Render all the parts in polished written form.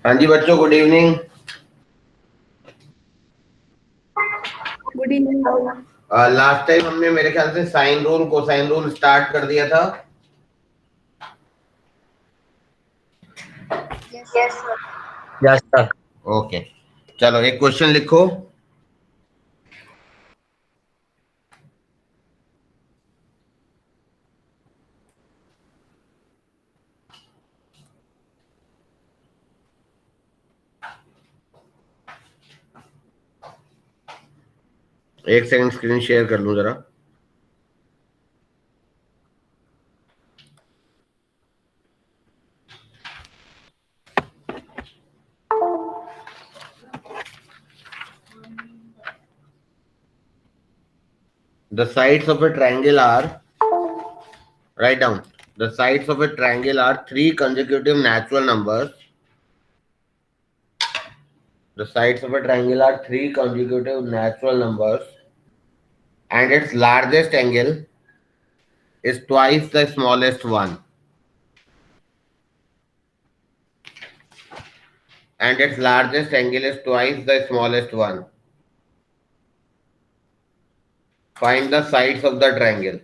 हाँ जी बच्चों, good evening. Good evening. Last time हमने मेरे ख्याल से sine rule cosine rule start कर दिया था। Yes sir. Yes sir. Okay, चलो एक क्वेश्चन लिखो। एक सेकंड स्क्रीन शेयर कर लूं जरा। The sides of a triangle are, write down. The sides of a triangle are three consecutive natural numbers. The sides of a triangle are three consecutive natural numbers, and its largest angle is twice the smallest one. And its largest angle is twice the smallest one. Find the sides of the triangle.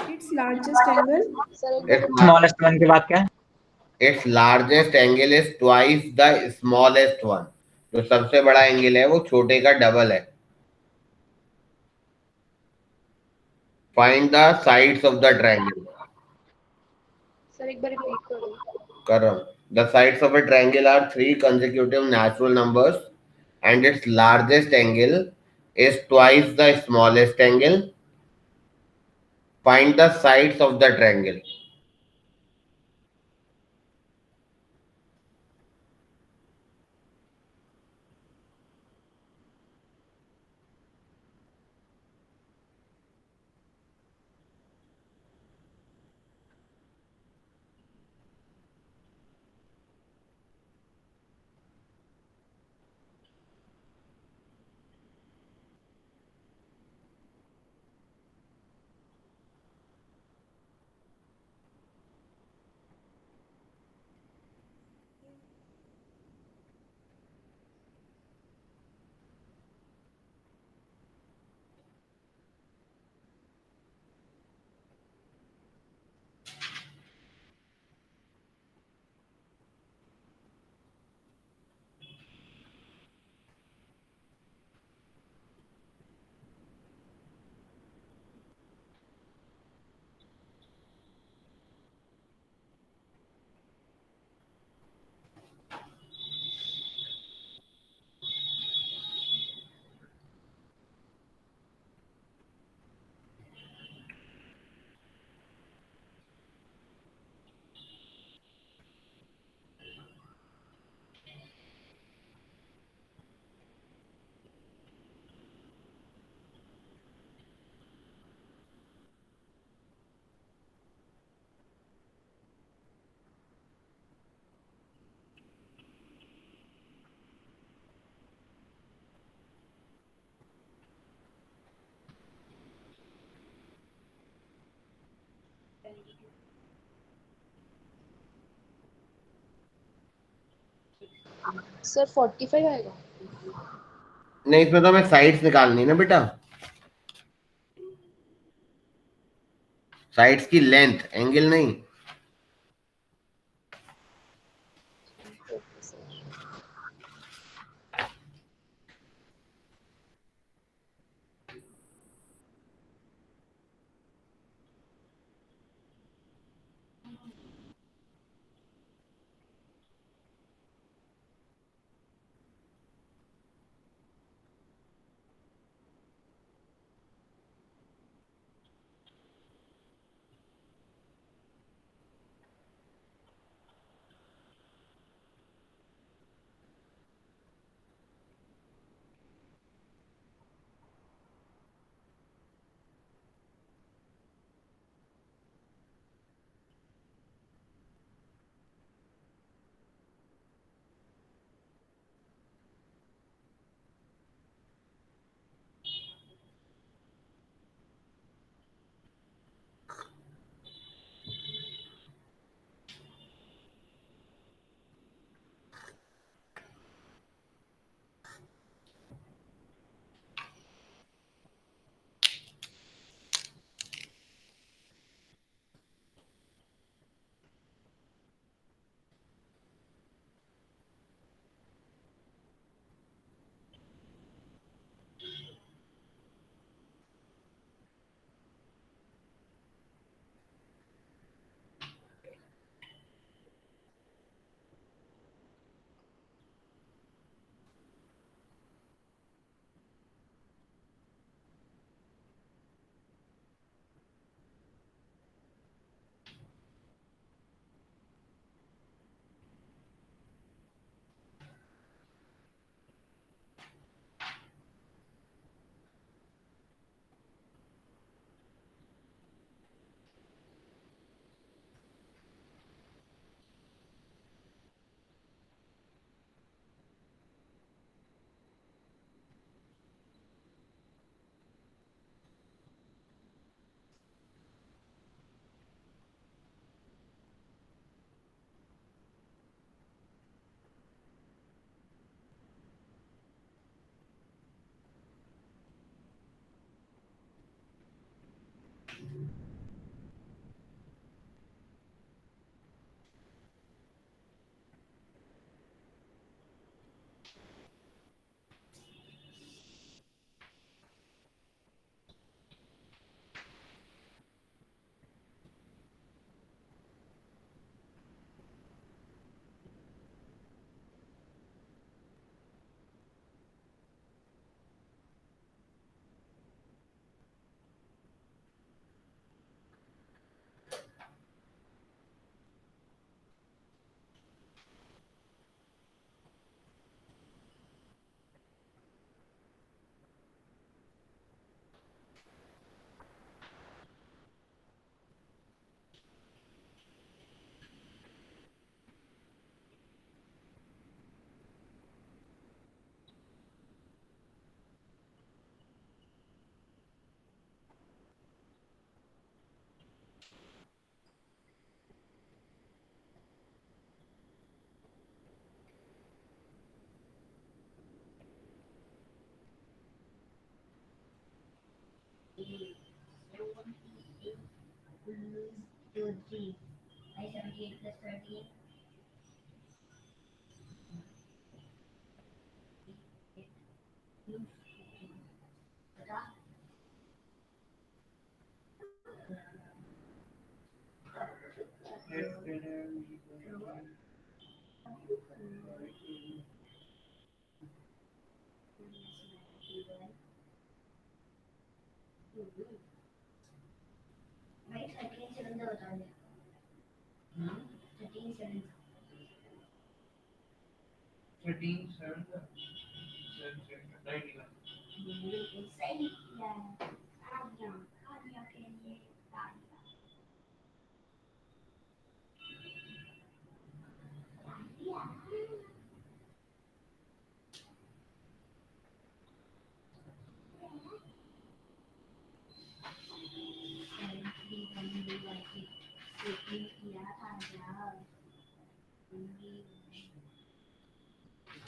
Its largest angle. Sir smallest one के बाद क्या है? Its largest angle is twice the smallest one. जो सबसे बड़ा angle है वो छोटे का डबल है. Find the sides of the triangle. Sir एक बार रिपीट करो। कर रहा हूं. The sides of a triangle are three consecutive natural numbers, and its largest angle is twice the smallest angle. Find the sides of the triangle. Sir 45 आएगा। नहीं, इसमें तो हमें साइड्स निकालनी है ना बेटा. साइड्स की लेंथ, एंगल नहीं.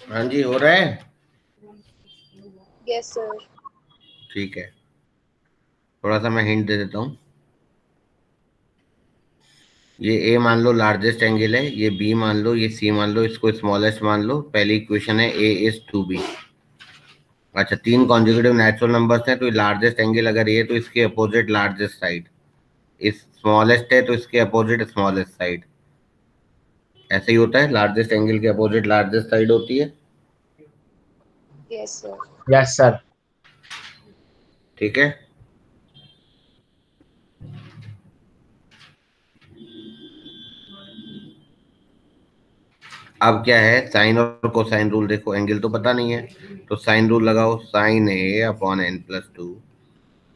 हाँ जी, हो रहा है। Yes sir. ठीक है, थोड़ा सा मैं हिंट दे देता हूँ। ये ए मान लो लार्जेस्ट एंगल है, ये बी मान लो, ये सी मान लो, इसको स्मॉलेस्ट मान लो। पहली इक्वेशन है ए इज टू बी। अच्छा, तीन कॉन्जुगेटिव नेचुरल नंबर्स हैं, तो लार्जेस्ट एंगल अगर ये तो इसके अपोजिट लार्जेस्ट साइड, इस स्मॉलेस्ट है तो इसके अपोजिट स्मॉलेस्ट साइड। ऐसे ही होता है, लार्जेस्ट एंगल के अपोजिट लार्जेस्ट साइड होती है। Yes sir. Yes sir. ठीक है, अब क्या है, साइन और कोसाइन रूल देखो। एंगल तो पता नहीं है, तो साइन रूल लगाओ। Sine A upon N plus two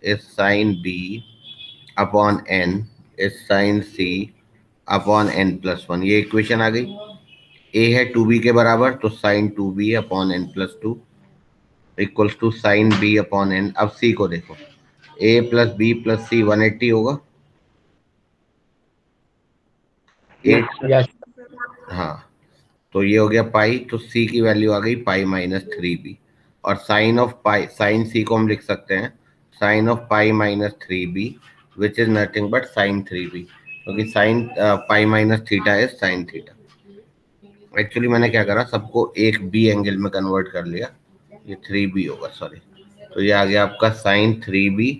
is sine B upon N is sine C upon N plus one. ये इक्वेशन आ गई। ए है टू बी के बराबर, तो sine two B upon N plus two equals to sine B upon N. अब C को देखो, A plus B plus C 180 होगा। A, yes. हाँ, तो ये हो गया पाई, तो सी की वैल्यू आ गई पाई माइनस थ्री बी। और sine of pi, sine c को हम लिख सकते हैं sine of pi minus three b, which is nothing but sine three b, क्योंकि sine pi minus theta is sine theta. Actually मैंने क्या करा, सबको एक बी एंगल में कन्वर्ट कर लिया, ये थ्री बी होगा, सॉरी। तो ये आ गया आपका sine three B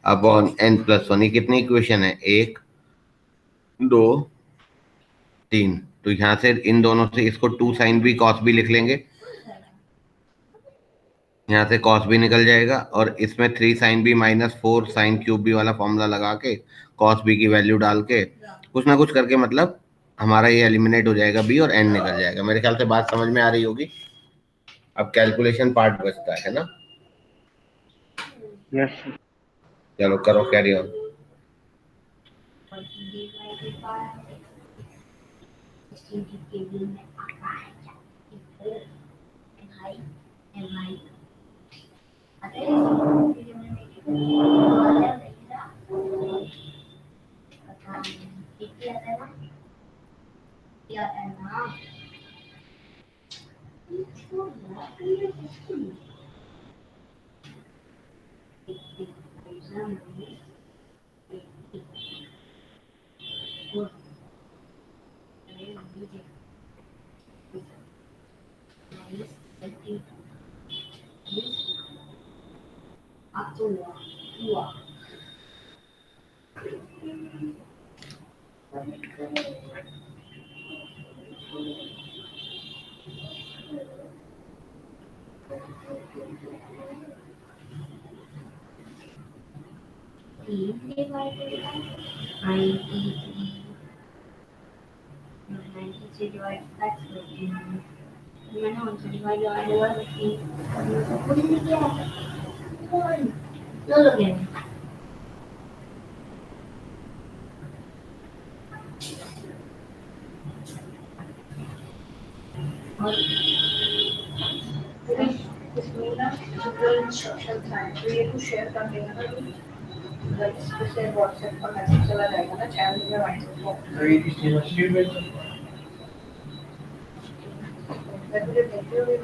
upon N plus one. ये कितनी इक्वेशन है, एक दो तीन। तो यहाँ से इन दोनों से इसको two sine B cos B लिख लेंगे, यहाँ से कॉस बी निकल जाएगा। और इसमें three sine B minus four sine cube B वाला फॉर्मूला लगा के कॉस बी की वैल्यू डाल के कुछ ना कुछ करके, मतलब हमारा ये एलिमिनेट हो जाएगा बी और एन निकल जाएगा। मेरे ख्याल से बात समझ में आ रही होगी। अब कैलकुलेशन पार्ट बचता है ना। यस। चलो करो, कैरी ऑन। इसमें ना जो इंस्ट्रक्शंस हैं तो ये कुछ शेयर कर देगा ना जैसे व्हाट्सएप पर मैसेज चला जाएगा ना चैनल में व्हाट्सएप मैं तुझे भेजे हुए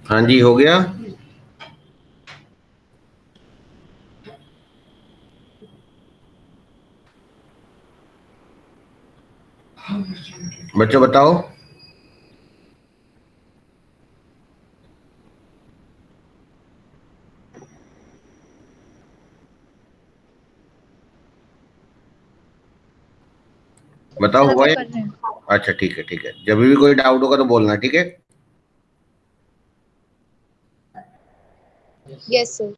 हाँ जी, हो गया। बच्चों बताओ। बताओ, हुआ सर या? कर रहे हैं। अच्छा, ठीक है ठीक है, जब भी कोई डाउट होगा तो बोलना, ठीक है। Yes sir.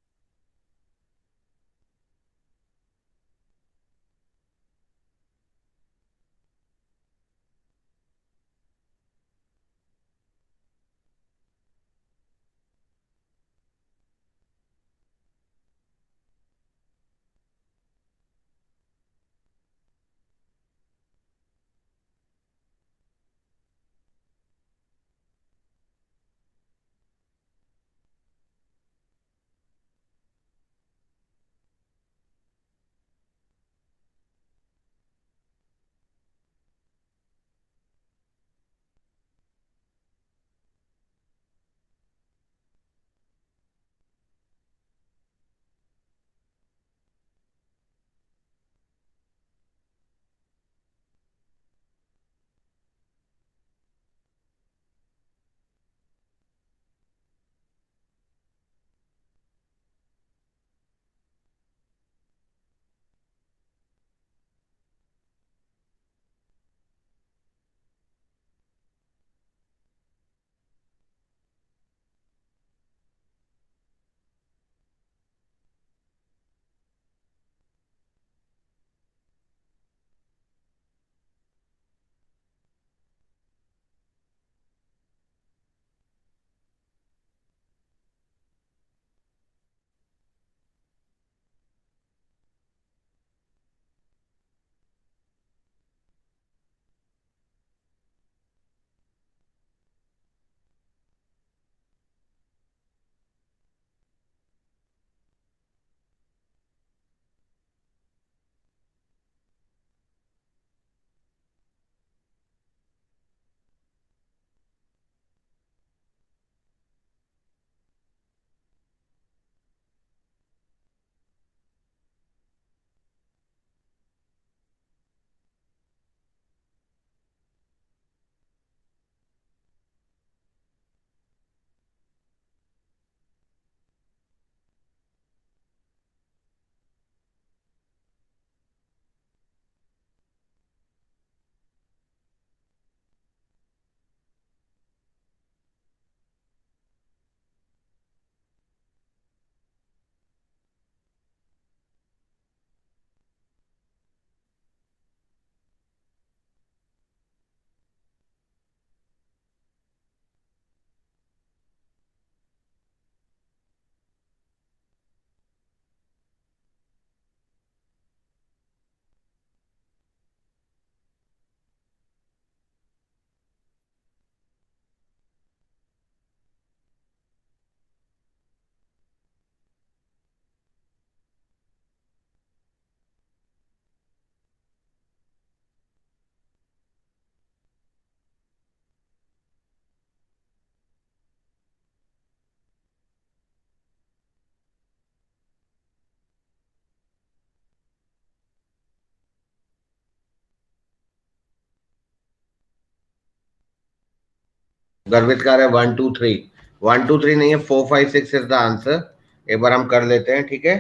गर्वित कह रहे 1 2 3, 1 2 3 नहीं है, 4 5 6 इज द आंसर। एक बार हम कर लेते हैं, ठीक है।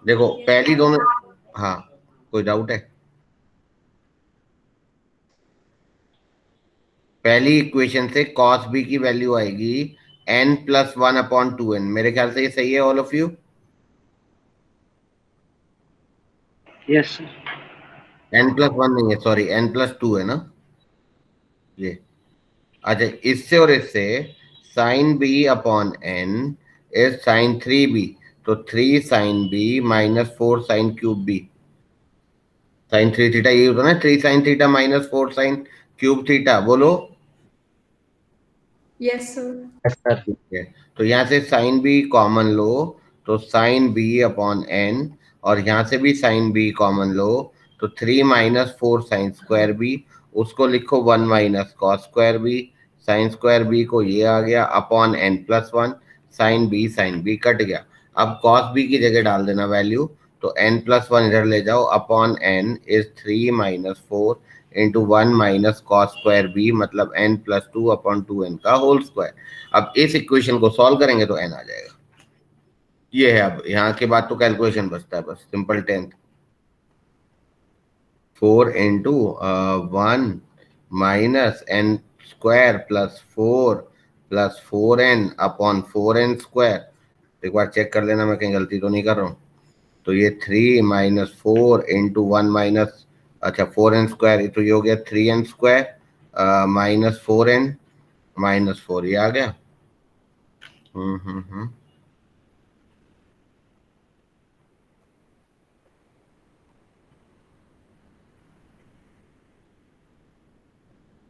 देखो पहली दोनों, हाँ कोई डाउट है? पहली इक्वेशन से cos b की वैल्यू आएगी n+1/2n। मेरे ख्याल से ये सही है all of you? Yes sir. n+1 नहीं है, सॉरी n+2 है ना ये। अच्छा, इससे और इससे sin b/n is sin 3b, तो 3 sin b - 4 sin cube b, sin 3 theta ये होता है ना, 3 sin थीटा - 4 sin क्यूब थीटा, बोलो। Yes sir. Yes sir. ठीक है, तो यहाँ से sin b कॉमन लो, तो sin b/n, और यहाँ से भी sin b कॉमन लो, तो 3 - 4 sin स्क्वायर b, उसको लिखो 1 - cos square b, sin square b को ये आ गया upon n+1, sin b cut गया। अब cos b की जगह डाल देना वैल्यू, तो n+1 इधर ले जाओ, upon n is 3 - 4 into 1 - cos square b, मतलब n+2/2n का होल स्क्वायर। अब इस इक्वेशन को सॉल्व करेंगे तो n आ जाएगा। ये है, अब यहाँ के बाद तो कैलकुलेशन बचता है बस, simple 10। 4 into 1 -n square plus 4 plus 4n upon 4n square. एक बार चेक कर लेना मैं कहीं गलती तो नहीं कर रहा हूँ। तो ये 3 - 4 इंटू 1 माइनस, अच्छा 4n स्क्वायर, तो ये हो गया 3n स्क्वायर -4n -4, ये आ गया। हम्म।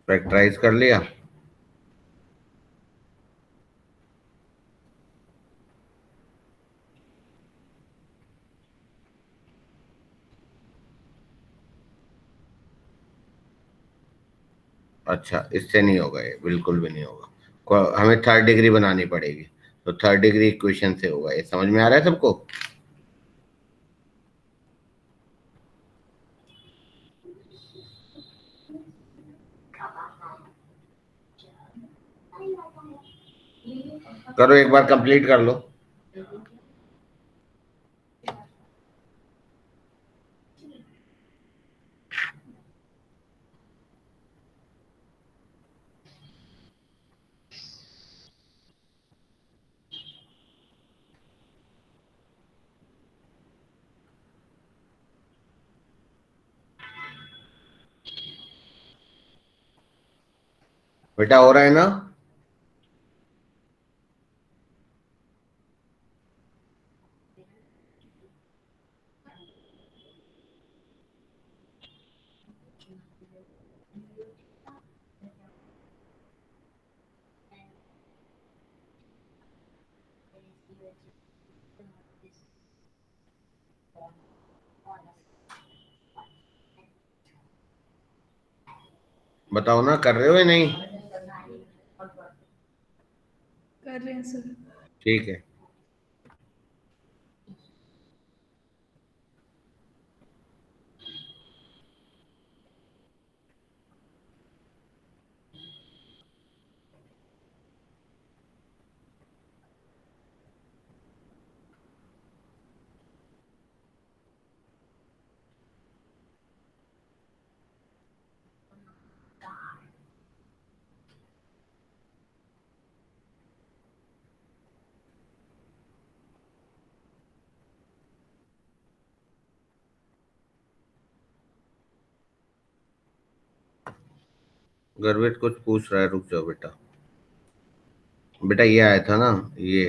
फैक्टराइज कर लिया। अच्छा, इससे नहीं होगा, ये बिल्कुल भी नहीं होगा, हमें थर्ड डिग्री बनानी पड़ेगी। तो थर्ड डिग्री इक्वेशन से होगा, ये समझ में आ रहा है सबको? करो एक बार, कंप्लीट कर लो। बेटा हो रहा है ना? बताओ ना, कर रहे हो या नहीं? कर रहे हैं सर। ठीक है। गर्वित कुछ पूछ रहा है, रुक जाओ बेटा। बेटा ये आया था ना, ये,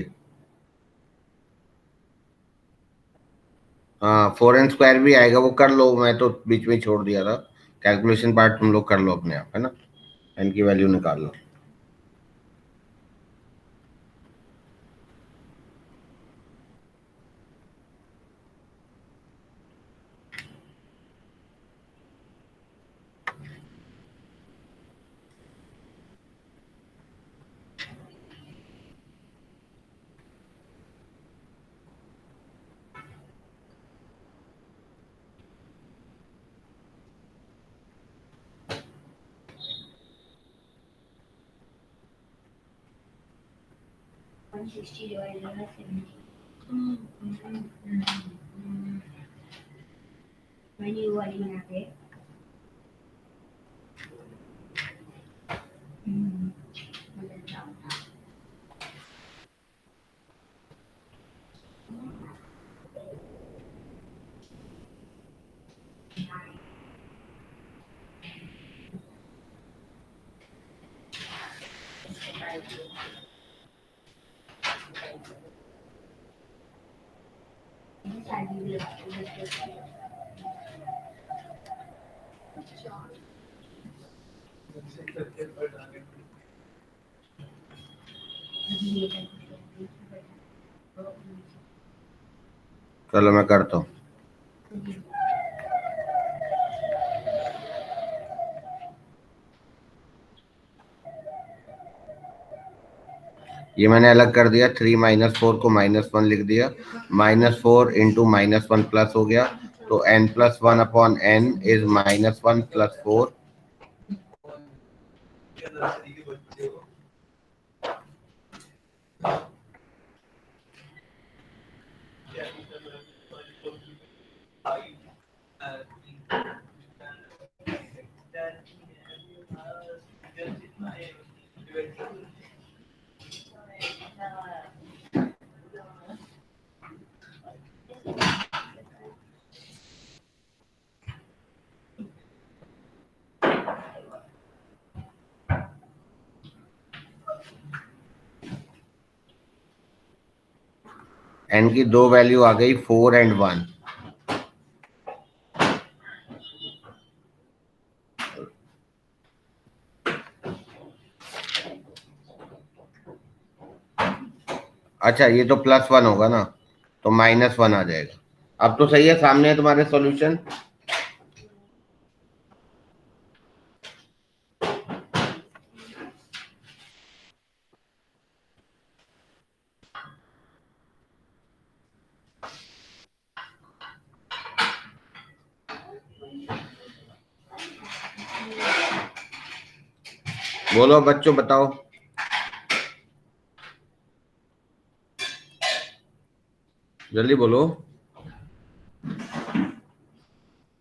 हाँ 4n स्क्वायर भी आएगा, वो कर लो, मैं तो बीच में ही छोड़ दिया था। कैलकुलेशन पार्ट तुम लोग कर लो अपने आप, है ना, n की वैल्यू निकाल लो। 160 divided by 70. मैं न्यू वाली बना के मतलब जाऊंगा चलो मैं करता हूँ। ये मैंने अलग कर दिया, 3 - 4 को -1 लिख दिया, -4 इंटू -1 प्लस हो गया, तो n+1/n इज -1 + 4। n की दो वैल्यू आ गई, 4 और 1। अच्छा, ये तो +1 होगा ना, तो -1 आ जाएगा। अब तो सही है, सामने है तुम्हारे सॉल्यूशन। बोलो बच्चों, बताओ जल्दी बोलो।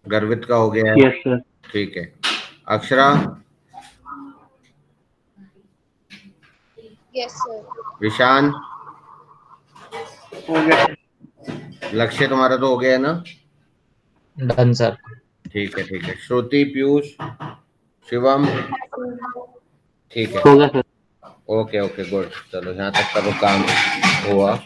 गर्वित का हो गया है। Yes sir. ठीक है, अक्षरा, यस सर। विशान, हो गया। लक्ष्य तुम्हारा तो हो गया है ना? Done sir. ठीक है, ठीक है। श्रुति, पीयूष, शिवम, ठीक है। हो गया सर। Okay okay, good. चलो यहाँ तक का तो काम हुआ।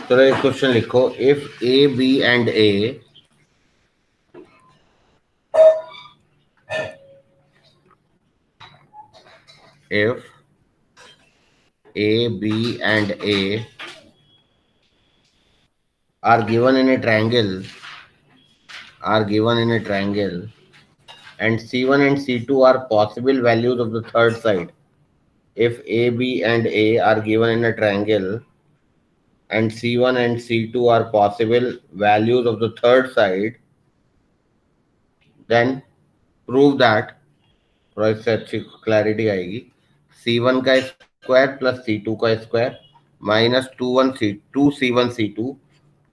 चलो एक क्वेश्चन लिखो। If A, B and A if A, B and A are given in a triangle and C1 and C2 are possible values of the third side. If A, B and A are given in a triangle and C1 and C2 are possible values of the third side, then prove that, थोड़ा इससे अच्छी clarity आएगी, C1 का square plus C2 का square -2C1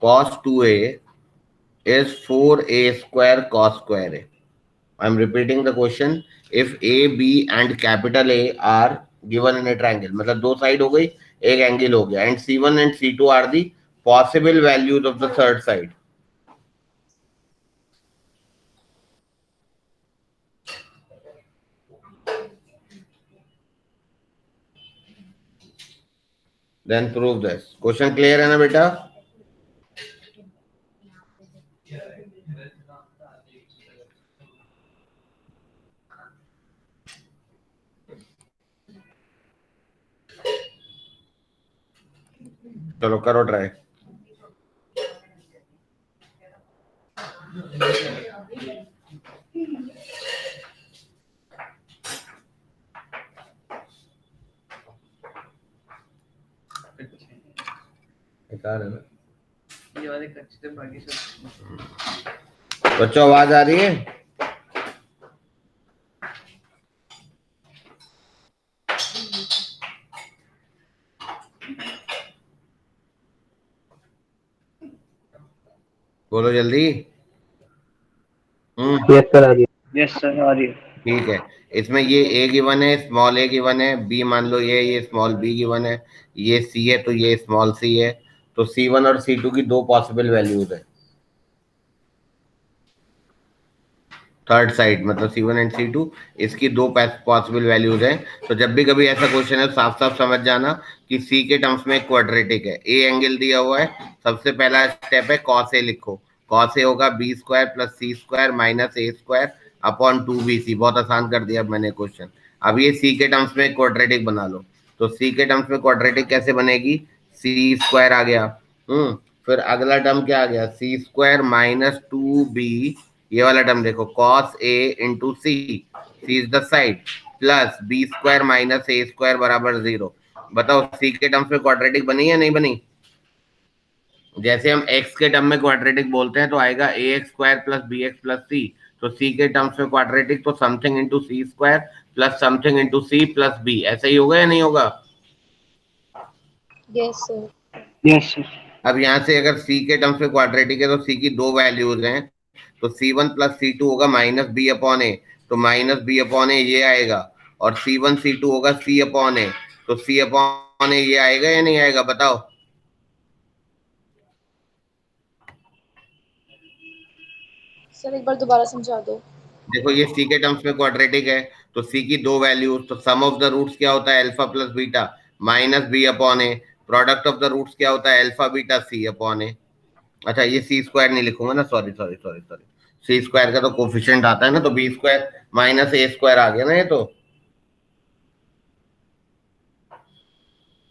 cos 2A is 4A square cos square A. I am repeating the question. If A, B and capital A are given in a triangle, मतलब दो side हो गई, एक angle हो गया, and C1 and C2 are the possible values of the third side. Then prove this. Question clear है ना बेटा? चलो करो ट्राई। बेकार है ना। ये वाले कच्चे थे, बाकी सब बच्चों आवाज आ रही है? बोलो जल्दी। यस सर आ रही है। यस सर आ रही है। ठीक है, इसमें ये ए गिवन है, स्मॉल ए गिवन है, बी मान लो ये स्मॉल बी गिवन है, ये सी है तो ये स्मॉल सी है। तो C1 और C2 की दो पॉसिबल वैल्यूज है, थर्ड साइड मतलब C1 एंड C2, इसकी दो पॉसिबल वैल्यूज हैं। तो जब भी कभी ऐसा क्वेश्चन है साफ साफ समझ जाना कि C के टर्म्स में क्वाड्रेटिक है, ए एंगल दिया हुआ है, सबसे पहला स्टेप है कॉस ए लिखो। कॉस ए होगा बी स्क्वायर प्लस सी स्क्वायर माइनस ए स्क्वायर अपॉन 2BC। बहुत आसान कर दिया मैंने क्वेश्चन। अब ये C के टर्म्स में क्वाड्रेटिक बना लो। तो C के टर्म्स में क्वाड्रेटिक कैसे बनेगी? सी स्क्वायर आ गया, फिर अगला टर्म क्या आ गया? सी स्क्वायर माइनस 2B, ये वाला टर्म देखो, cos A into C, C is the side, plus B square minus A square बराबर 0। बताओ सी के टर्म्स में क्वाड्रेटिक बनी या नहीं बनी? जैसे हम एक्स के टर्म में क्वाड्रेटिक बोलते हैं तो आएगा A X square plus B X plus सी। तो सी के टर्म्स में क्वाड्रेटिक तो something into C square plus something into C plus B, ऐसा ही होगा या नहीं होगा? Yes sir. Yes sir. अब यहाँ से अगर सी के टर्म्स में क्वाड्रेटिक है तो सी की दो वैल्यूज हैं, तो C1 प्लस C2 होगा माइनस बी अपॉन ए, तो माइनस बी अपॉन ए ये आएगा, और C1 C2 होगा C अपॉन ए, तो C अपॉन ए ये आएगा या नहीं आएगा? बताओ। सर एक बार दोबारा समझा दो। देखो ये C के टर्म्स में क्वाड्रेटिक है, तो C की दो वैल्यूज, तो सम ऑफ द रूट्स क्या होता है? Alpha plus beta minus B upon A, product of the roots क्या होता है? Alpha beta C upon A. अच्छा ये सी स्क्वायर नहीं लिखूंगा ना, sorry sorry sorry sorry, C square का तो कोफिशिएंट आता है ना, तो बी स्क्वायर माइनस ए स्क्वायर आ गया ना ये तो।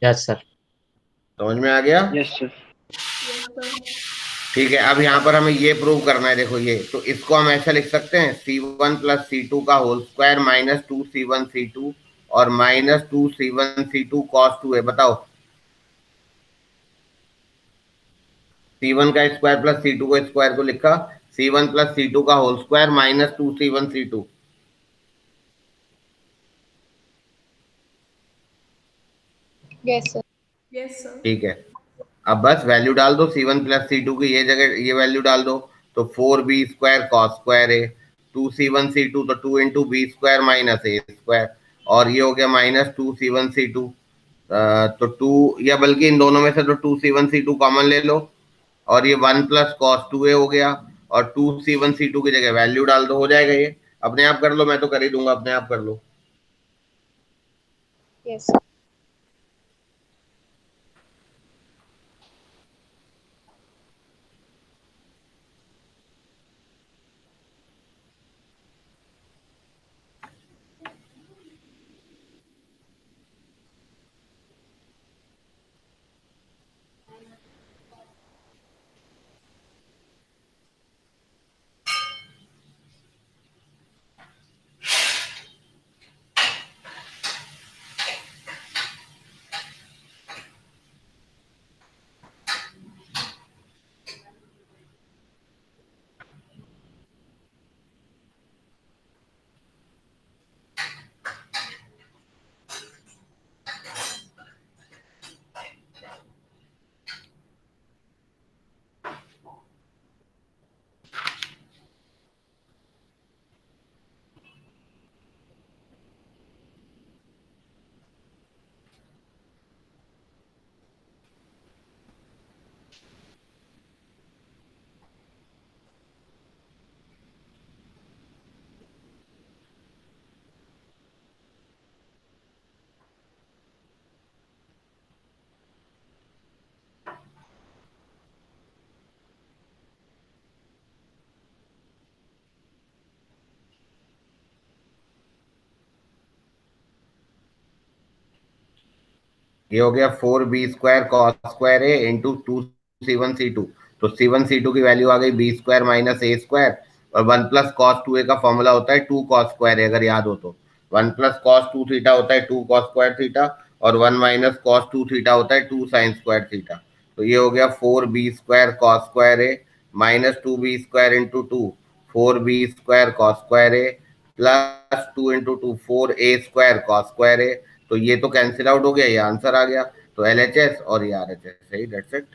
Yes sir. समझ में आ गया? Yes sir. ठीक है, अब यहाँ पर हमें ये प्रूव करना है। देखो ये, तो इसको हम ऐसा लिख सकते हैं C1 प्लस C2 का whole square minus 2C1 C2 और माइनस 2C1 C2 कॉस 2 है। बताओ C1 का स्क्वायर प्लस C2 को स्क्वायर को लिखा, C1 प्लस C2 का whole square minus 2C1 C2। Yes sir. Yes sir. ठीक है, अब बस वैल्यू डाल दो C1 प्लस C2 की, ये जगह ये वैल्यू डाल दो, तो 4B स्क्वायर कॉस स्क्वायर है, 2C1 C2 तो 2 इंटू बी स्क्वायर माइनस ए स्क्वायर, और ये हो गया माइनस 2C1 C2। तो 2, या बल्कि इन दोनों में से तो 2C1 C2 कॉमन ले लो, और ये 1 प्लस कॉस 2a हो गया, और 2C1 C2 की जगह वैल्यू डाल दो, हो जाएगा ये। अपने आप कर लो, मैं तो कर ही दूंगा, अपने आप कर लो। यस। ये हो गया 4B square cos square a into 2C1 C2। तो C1 C2 की वैल्यू आ गई बी स्क्वायर माइनस ए स्क्वायर, और 1 + cos 2a का फॉर्मूला होता है 2 cos स्क्वायर, अगर याद हो तो 1 + cos 2 थीटा होता है 2 cos स्क्वायर थीटा, और 1 - cos 2 थीटा होता है 2 sin स्क्वायर थीटा। तो ये हो गया 4b square cos square a minus 2b square into 2 4b square cos square a plus 2 × 2 4a square cos square a. तो ये तो कैंसिल आउट हो गया, ये आंसर आ गया। तो LHS और ये RHS, सही, दैट्स इट।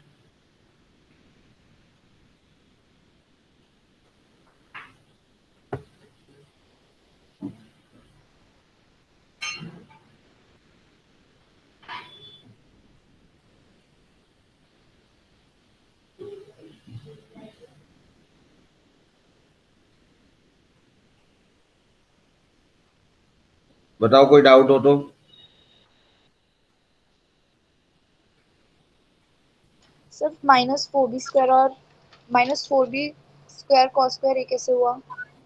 बताओ कोई डाउट हो तो। सर -4b² और -4b² cos स्क्वायर ये कैसे हुआ?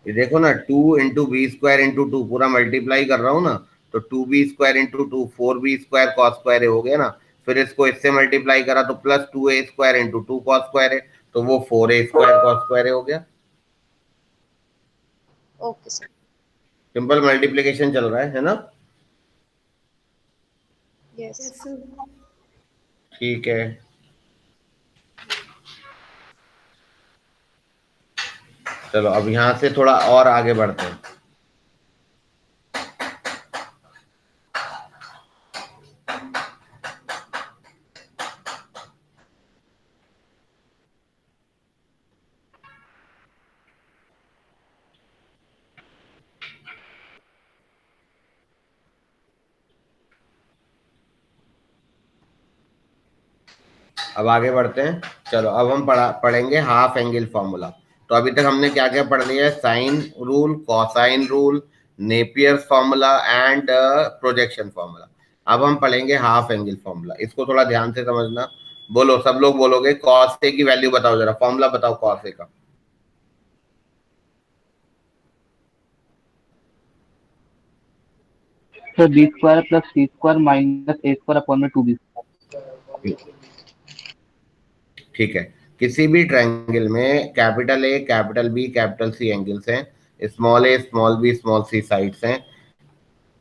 ये देखो ना, 2 × b स्क्वायर इंटू 2 पूरा मल्टीप्लाई कर रहा हूँ ना, तो 2b square into 2 4b square cos square हो गया ना। फिर इसको इससे मल्टीप्लाई करा तो plus 2a square into 2 cos square है, तो वो 4a स्क्वायर cos स्क्वायर हो गया। Okay sir. सिंपल मल्टीप्लिकेशन चल रहा है ना। यस। ठीक है, चलो अब यहाँ से थोड़ा और आगे बढ़ते हैं। अब आगे बढ़ते हैं। चलो अब हम पढ़ेंगे हाफ एंगल फॉर्मूला। तो अभी तक हमने क्या क्या पढ़ लिया है, sine rule, cosine rule, Napier formula and projection formula. अब हम पढ़ेंगे हाफ एंगल फॉर्मूला, इसको थोड़ा ध्यान से समझना। बोलो, सब लोग बोलोगे कॉस ए की वैल्यू बताओ, जरा फॉर्मूला बताओ कॉस ए का। सर बी स्क्वायर प्लस सी स्क्वायर माइनस ए स्क्वायर अपॉन में 2b। ठीक है, किसी भी ट्रायंगल में capital A, capital B, capital C angles हैं, small a, small b, small c sides हैं।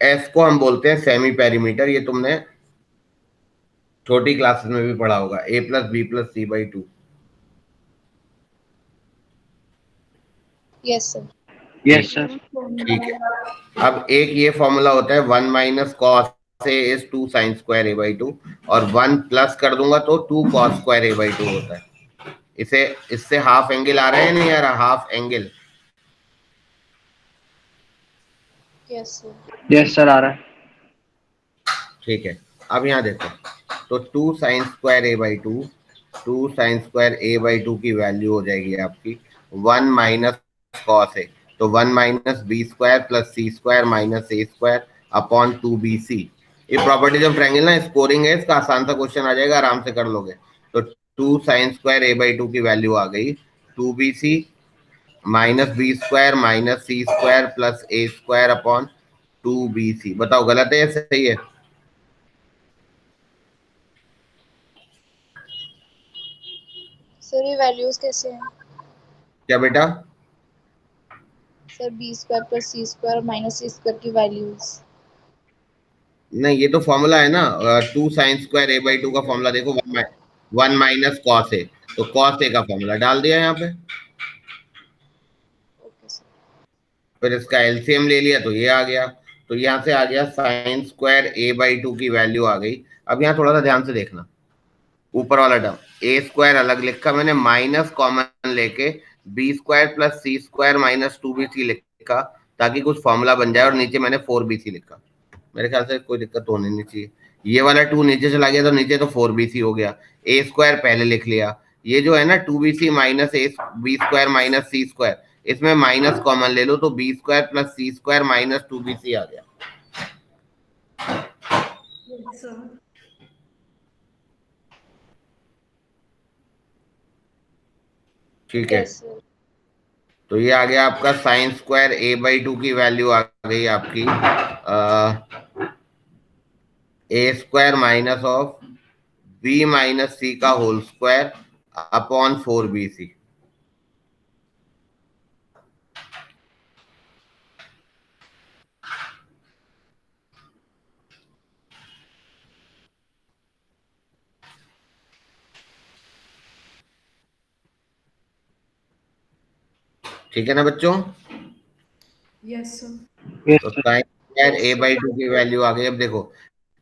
एस को हम बोलते हैं सेमी पेरीमीटर, ये तुमने छोटी क्लासेस में भी पढ़ा होगा, a + b + c/2। Yes sir. Yes sir. ठीक है, अब एक ये फॉर्मूला होता है 1 - cos a is 2 sin square a/2, और 1 प्लस कर दूंगा तो 2 cos स्क्वायर a/2 होता है। इसे इससे हाफ एंगल आ रहा है नहीं आ रहा, half angle. Yes sir. Yes sir आ रहा है। ठीक है, अब यहाँ देखो, तो 2 sin square a/2, 2 sin square a/2 की वैल्यू हो जाएगी आपकी 1 - cos a, तो 1 - b square plus c square minus a square upon 2bc। ये प्रॉपर्टीज ऑफ ट्रायंगल ना, स्कोरिंग है इसका, आसान सा क्वेश्चन आ जाएगा, आराम से कर लोगे। तो 2 sin स्क्वायर a/2 की वैल्यू आ गई 2bc minus B square minus C square plus a square upon 2bc। बताओ गलत है या सही है? सर ये वैल्यूज कैसे हैं? क्या बेटा? Sir b² + c² minus c² की वैल्यूज। नहीं, ये तो फॉर्मूला है ना, 2 sin स्क्वायर a/2 का फॉर्मूला देखो, 1 माइनस कॉस ए, तो कॉस ए का फॉर्मूला डाल दिया यहाँ पे, ओके सर। फिर इसका एलसीएम ले लिया तो ये आ गया। तो यहाँ से आ गया sin स्क्वायर a/2 की वैल्यू आ गई। अब यहाँ थोड़ा सा ध्यान से देखना, ऊपर वाला टर्म ए स्क्वायर अलग लिखा मैंने, माइनस कॉमन लेके बी स्क्वायर प्लस सी स्क्वायर माइनस 2bc लिखा, ताकि कुछ फॉर्मूला बन जाए, और नीचे मैंने 4bc लिखा। मेरे ख्याल से कोई दिक्कत होनी नहीं चाहिए। ये वाला 2 नीचे चला गया तो नीचे तो 4bc हो गया, ए स्क्वायर पहले लिख लिया। ये जो है ना 2bc minus A B square minus C square, इसमें माइनस कॉमन ले लो तो बी स्क्वायर प्लस सी स्क्वायर माइनस 2bc आ गया। ठीक है, यस सर। तो ये आ गया आपका साइन स्क्वायर a/2 की वैल्यू आ गई आपकी a square minus of b minus c का होल स्क्वायर अपॉन 4BC। ठीक है ना बच्चों? Yes sir. तो sine square a by two की वैल्यू आ गई। अब देखो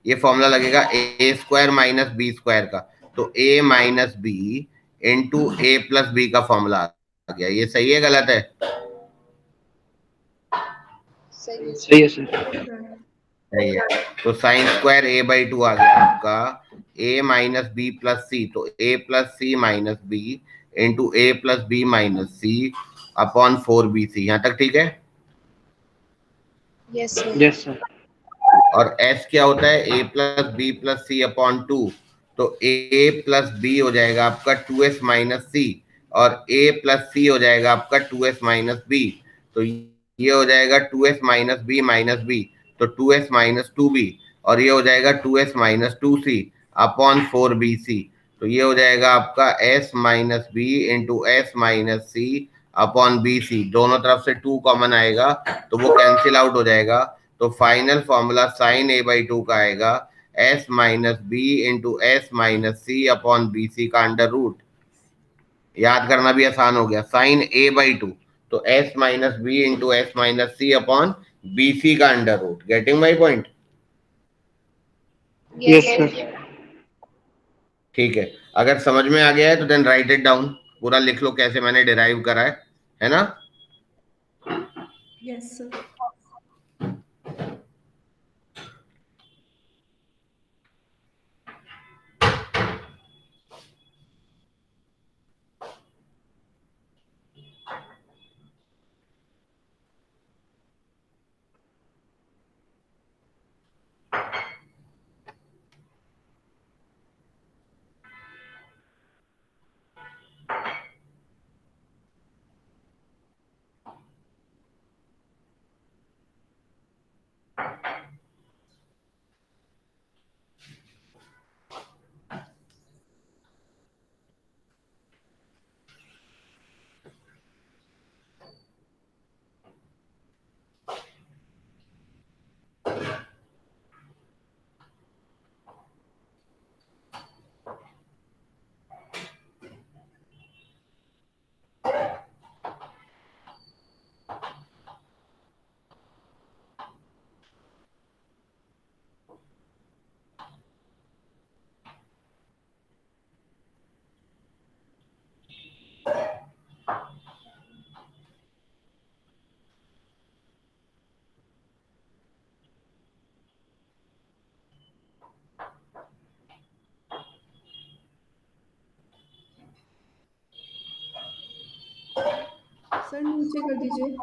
ये फॉर्मूला लगेगा a square minus B square का, तो a minus b into a plus b का फॉर्मूला आ गया। ये सही है गलत है? सही है सर। सही है। तो sine square a by two आ गया आपका ए माइनस बी प्लस सी, तो a plus c minus b into a plus b minus c upon 4BC। यहाँ तक ठीक है? Yes sir. Yes sir. और s क्या होता है? a plus B plus c upon two, तो a प्लस बी हो जाएगा आपका 2s माइनस सी, और a प्लस सी हो जाएगा आपका 2s माइनस बी। तो ये हो जाएगा 2s माइनस बी, तो 2s माइनस 2b, और ये हो जाएगा 2s minus 2c upon 4BC। तो ये हो जाएगा आपका s minus b into S minus c upon BC। दोनों तरफ से 2 कॉमन आएगा तो वो कैंसिल आउट हो जाएगा। तो final formula sine a by two का आएगा s minus b into S minus c upon BC का अंडर रूट। याद करना भी आसान हो गया। साइन ए बाई टू, तो s minus b into S minus c upon BC का under root. Getting my point? Yes yes sir. Sir. ठीक है, अगर समझ में आ गया है तो देन राइट इट डाउन, पूरा लिख लो कैसे मैंने डिराइव करा है ना? Yes sir. सर नीचे कर दीजिए।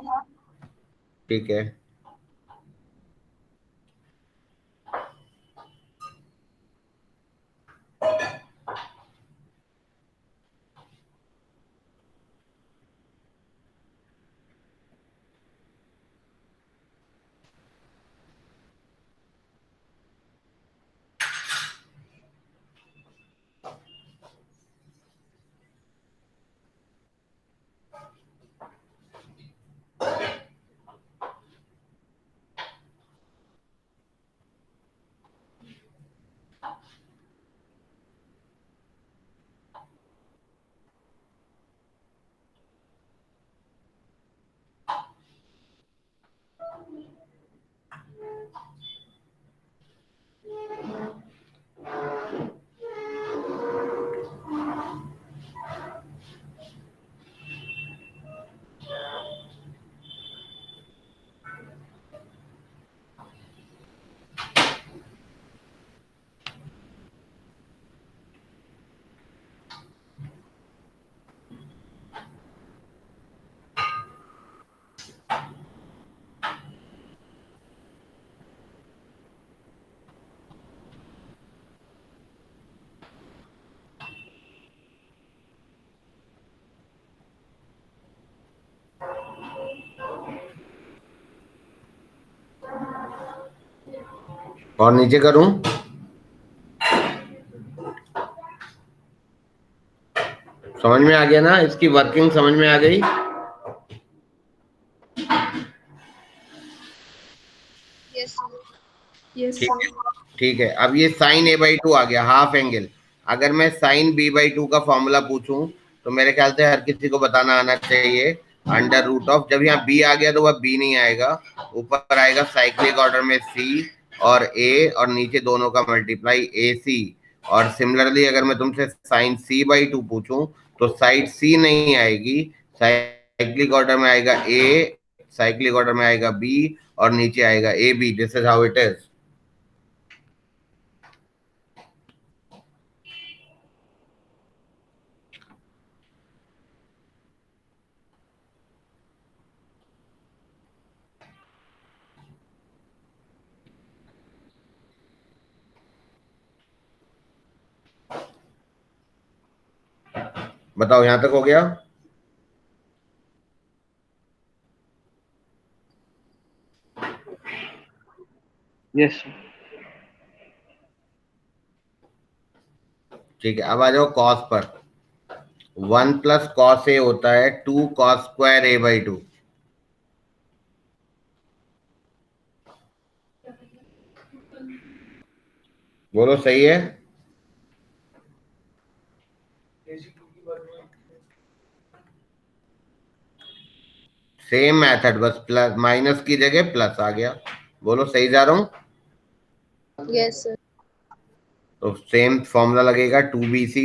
ठीक है। और नीचे करूं? समझ में आ गया ना, इसकी वर्किंग समझ में आ गई। Yes, sir. Yes, ठीक sir. है, ठीक है। अब ये साइन ए बाई टू आ गया, हाफ एंगल। अगर मैं साइन बी बाई टू का फॉर्मूला पूछूं तो मेरे ख्याल से हर किसी को बताना आना चाहिए। अंडर रूट ऑफ, जब यहाँ बी आ गया तो वह बी नहीं आएगा, ऊपर आएगा साइक्लिक ऑर्डर में सी और ए, और नीचे दोनों का मल्टीप्लाई ए सी। और सिमिलरली अगर मैं तुमसे साइन सी बाई टू पूछूं तो साइड सी नहीं आएगी, साइक्लिक ऑर्डर में आएगा ए, साइक्लिक ऑर्डर में आएगा बी, और नीचे आएगा A B. This is how it is. बताओ, यहां तक हो गया? यस ठीक है, अब आ जाओ कॉस पर। 1 + cos ए होता है 2 cos² ए बाई टू। बोलो सही है? सेम मेथड, बस प्लस माइनस की जगह प्लस आ गया। बोलो सही जा रहा हूं? Yes, sir. तो सेम फॉर्मूला लगेगा, 2bc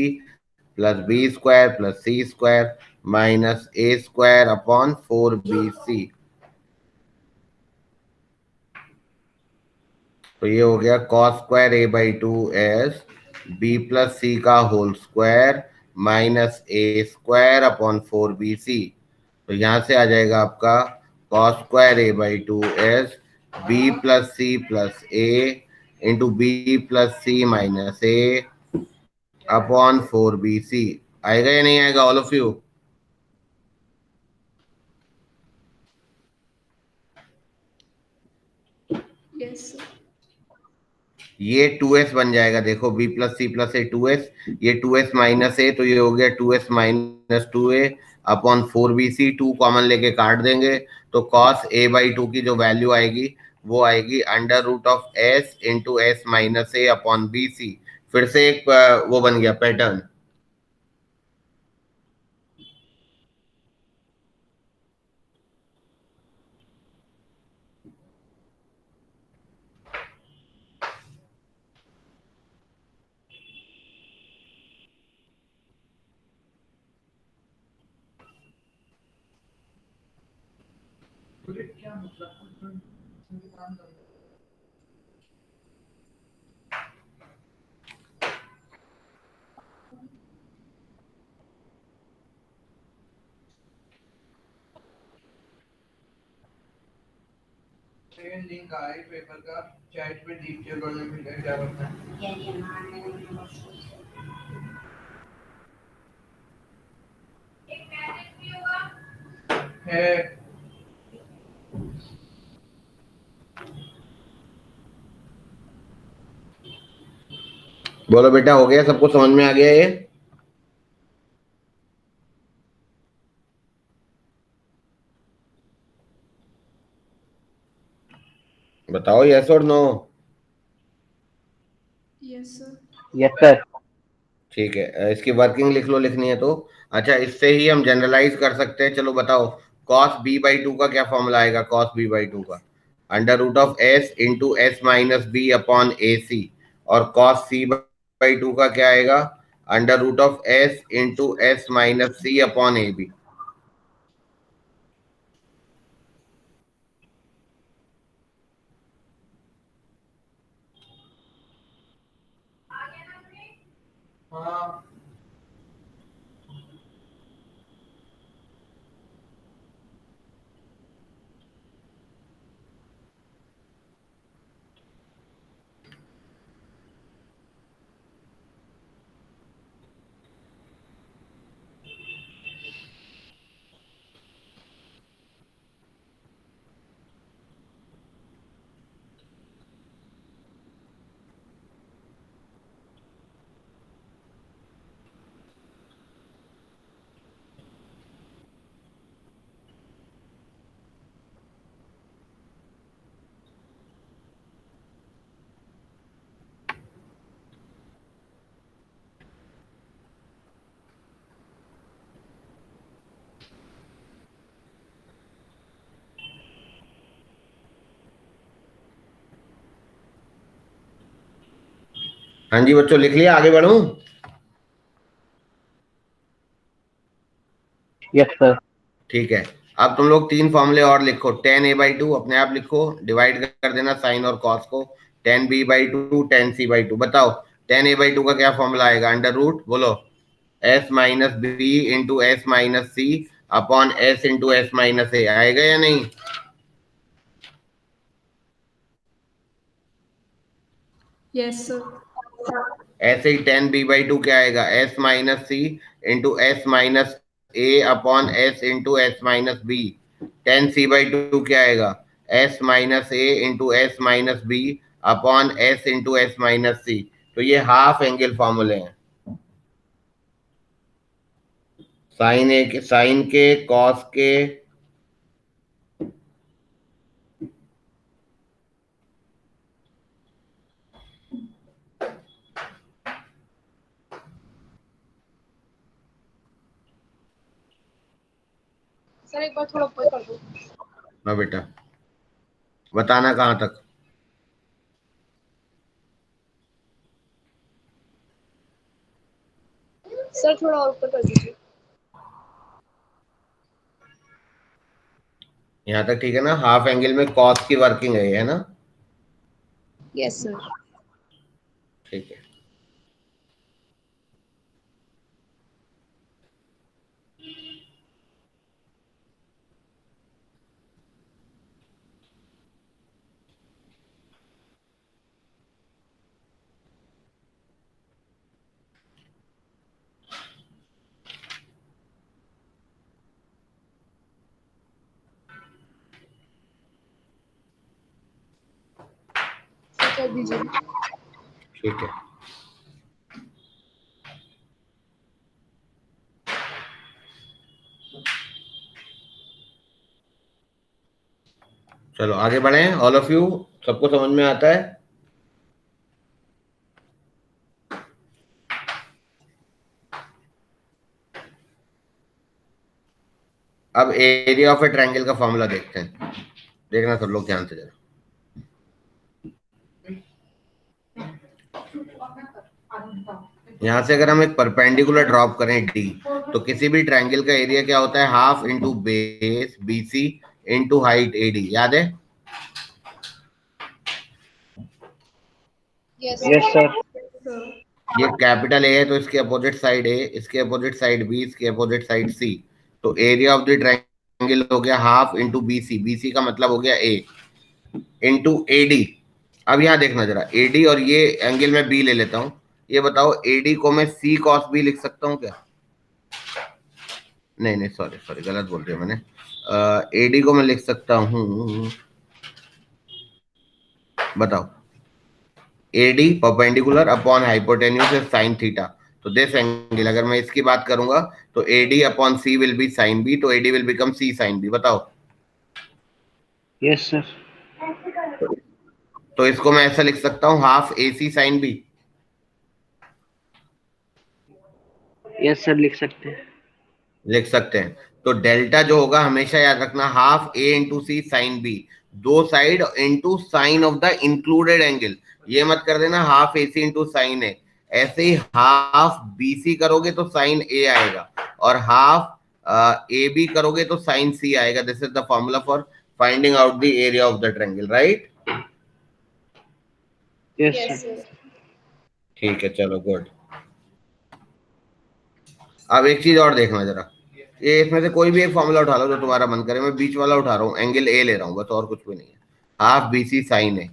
plus B square plus सी स्क्वायर माइनस ए स्क्वायर अपॉन 4bc। तो ये हो गया cos² a by two s b plus c का होल स्क्वायर माइनस ए स्क्वायर अपॉन 4bc। तो यहां से आ जाएगा आपका cos² a by two s b plus c plus a into b plus c minus A upon 4bc। आएगा या नहीं आएगा all of you? Yes, sir. ये 2s बन जाएगा, देखो b प्लस सी प्लस ए 2s, ये 2s माइनस ए, तो ये हो गया 2s minus 2a upon 4bc। 2 common लेके काट देंगे तो cos a बाई टू की जो वैल्यू आएगी वो आएगी under root of s into S minus A upon B C. फिर से एक वो बन गया पैटर्न। सेकंड लिंक आ रही पेपर का चैट में डीटेल वाले में क्या करना है। बोलो बेटा, हो गया? सबको समझ में आ गया ये? बताओ यस और no. Yes, sir. Yes sir. ठीक है, इसकी वर्किंग लिख लो, लिखनी है तो। अच्छा, इससे ही हम जनरलाइज कर सकते हैं। चलो बताओ, cos b बाई टू का क्या फॉर्मूला आएगा? cos b बाई टू का under root of s into S minus B upon a c. और cos c बाई टू का क्या आएगा? Under root of s into S minus c upon a b. हाँ हाँ जी बच्चों, लिख लिया, आगे बढ़ूं? Yes sir. ठीक है, अब तुम लोग 3 फॉर्मूले और लिखो। tan a/2 अपने आप लिखो, डिवाइड कर देना साइन और कॉस को। tan b/2, tan c/2। बताओ tan a/2 का क्या फॉर्मूला आएगा? अंडर रूट, बोलो, s minus b into S minus c upon s into S minus a. आएगा या नहीं? Yes sir. ऐसे ही tan b/2 क्या आएगा? s minus c into S minus ए upon s into S minus b. tan c/2 क्या आएगा? s minus a into S minus B upon s into S minus c. तो ये half angle फॉर्मूले हैं, sign के, cos के। Sir एक बार थोड़ा ऊपर कर दो। हाँ बेटा, बताना कहाँ तक? सर थोड़ा और ऊपर कर दीजिए। यहाँ तक ठीक है ना? हाफ एंगल में कॉस की वर्किंग है ना? Yes sir. ठीक है, सर कर दीजिए। ठीक है। चलो आगे बढ़े, ऑल ऑफ यू, सबको समझ में आता है? अब एरिया ऑफ ए ट्रायंगल का फॉर्मूला देखते हैं, देखना सब लोग ध्यान से जरा। यहां से अगर हम एक परपेंडिकुलर ड्रॉप करें डी, तो किसी भी ट्रायंगल का एरिया क्या होता है? Half into base BC into height AD. याद है? Yes yes sir. सर। ये कैपिटल ए है तो इसके अपोजिट साइड ए, इसके अपोजिट साइड बी, इसके अपोजिट साइड सी। तो एरिया ऑफ द ट्रायंगल हो गया हाफ इंटू बीसी, बीसी का मतलब हो गया ए, इंटू एडी। अब यहाँ देखना जरा, एडी और ये एंगल में बी ले लेता हूँ। ये बताओ, एडी को मैं सी कॉस बी लिख सकता हूँ क्या? नहीं नहीं, सॉरी सॉरी, गलत बोल दिया मैंने। एडी को मैं लिख सकता हूँ, बताओ, AD perpendicular upon hypotenuse is sine theta. तो दिस एंगल, अगर मैं इसकी बात करूंगा तो AD upon c will be sine b, तो AD will become c sine b. बताओ। Yes sir. तो इसको मैं ऐसा लिख सकता हूँ, half a c sine b. Yes sir लिख सकते हैं। लिख सकते हैं। तो डेल्टा जो होगा हमेशा याद रखना, हाफ ए इंटू सी साइन बी, दो side into sine of the included angle. ये मत कर देना half a C into sine ए। ऐसे ही हाफ बी सी करोगे तो साइन ए आएगा, और हाफ ए बी करोगे तो साइन सी आएगा। This is the formula for finding out the area of the triangle, right? Yes yes sir. Sir. ठीक है, चलो गुड। अब एक चीज और देखना जरा, ये इसमें से कोई भी एक फॉर्मूला उठा लो जो तुम्हारा मन करे। मैं बीच वाला उठा रहा हूँ, एंगल ए ले रहा हूँ बस, और कुछ भी नहीं है। हाफ बी सी साइन ए।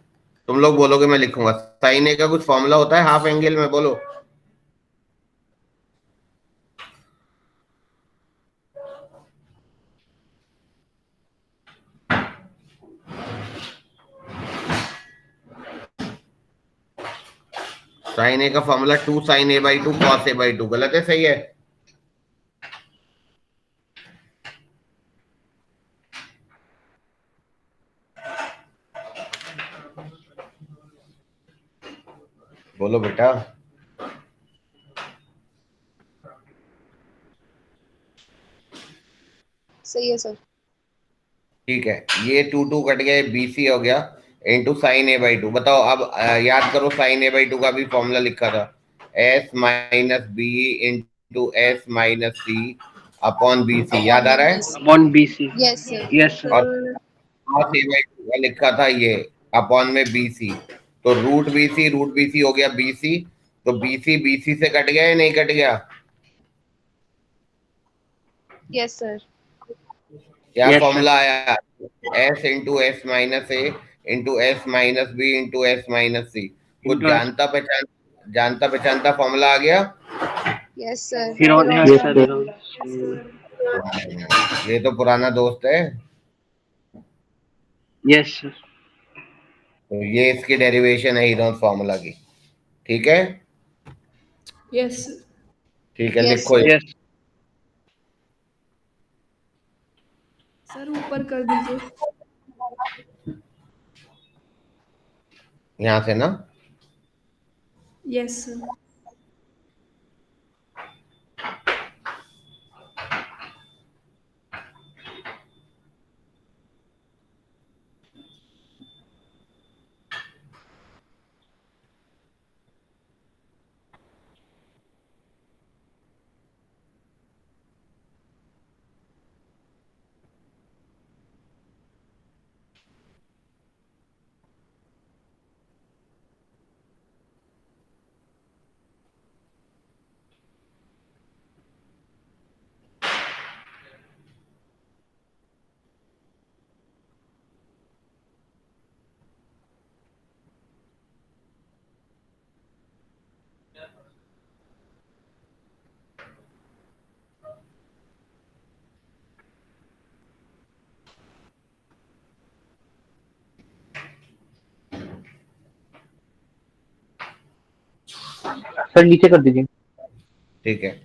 तुम लोग बोलोगे, मैं लिखूंगा। साइन ए का कुछ फॉर्मूला होता है हाफ एंगल में? बोलो। साइन ए का formula 2 sign a/2 cos a/2। गलत है? सही है? बोलो बेटा। सही है सर। ठीक है, ये 2 2 कट गया, बी सी हो गया। Into sine a by to. बताओ अब याद करो, साइन ए बाई टू का भी फॉर्मूला लिखा था, s minus b into S minus c upon B c. याद आ रहा है? Upon B c. Yes sir. Yes sir. और cos ए बाई टू का लिखा था ये अपॉन में बी सी। तो रूट बी सी हो गया बी सी। तो बी सी से कट गया या नहीं कट गया? Yes sir. क्या Yes, फॉर्मूला आया? S into S minus a into S minus b into S minus c. कुछ Into S. जानता पहचानता फॉर्मूला आ गया। Yes sir. Yes, sir. ये तो पुराना दोस्त है। Yes, sir. तो ये इसकी डेरिवेशन है हीरोन्स फॉर्मूला की। ठीक है, यस ठीक है, Yes, लिखो sir. Yes. सर, ऊपर कर दीजिए। यहाँ से ना। Yes sir. सर नीचे कर दीजिए। ठीक है,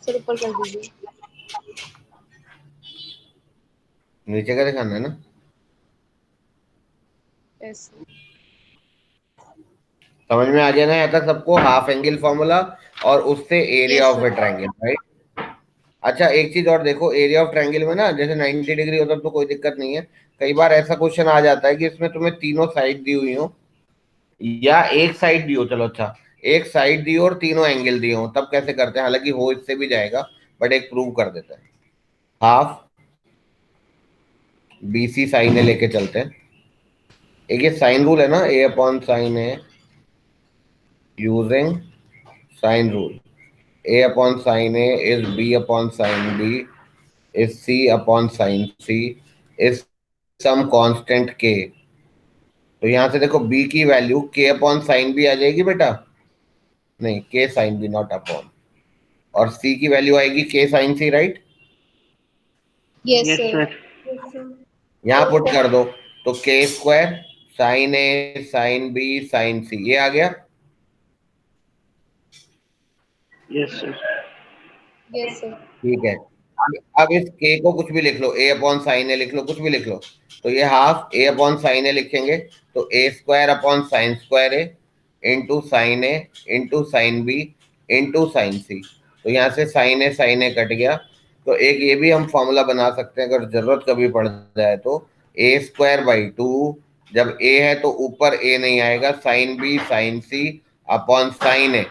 सर ऊपर कर दीजिए। नीचे का दिखाना है ना। यस। समझ में आ गया ना यहाँ तक सबको? हाफ एंगल फॉर्मूला और उससे area Yes, of sir. A triangle, right. अच्छा, एक चीज और देखो, एरिया ऑफ ट्रायंगल में ना जैसे 90 डिग्री होता तो कोई दिक्कत नहीं है। कई बार ऐसा क्वेश्चन आ जाता है कि इसमें तुम्हें तीनों साइड दी हुई हो या एक साइड दी हो। चलो अच्छा, एक साइड दी हो और तीनों एंगल दिए हो, तब कैसे करते हैं? हालांकि हो इससे भी जाएगा, बट एक प्रूव कर देते हैं। हाफ BC साइन ए लेके चलते हैं। एक ये साइन रूल है ना, a upon sine a using sine rule. A upon sin A is B upon sin B is C upon sin C is some constant K। तो यहां से देखो B की value K upon sine B आ जाएगी बेटा, नहीं K sine B not upon, और C की वैल्यू आएगी K sine C, right. Yes, Yes, sir. sir. यहाँ पुट कर दो तो K square sine A sine B sine C ये आ गया। Yes, sir. Yes, sir. ठीक है, अब इस K को कुछ भी लिख लो, A अपॉन साइन ए लिख लो, कुछ भी लिख लो। तो ये half A upon sine a लिखेंगे तो A square upon sine square a into sine a into sine b into sine c. तो यहाँ से साइन ए कट गया। तो एक ये भी हम फॉर्मूला बना सकते हैं अगर जरूरत कभी पड़ जाए तो, ए स्क्वायर बाई टू, जब ए है तो ऊपर ए नहीं आएगा, sine B sine C upon sine ए,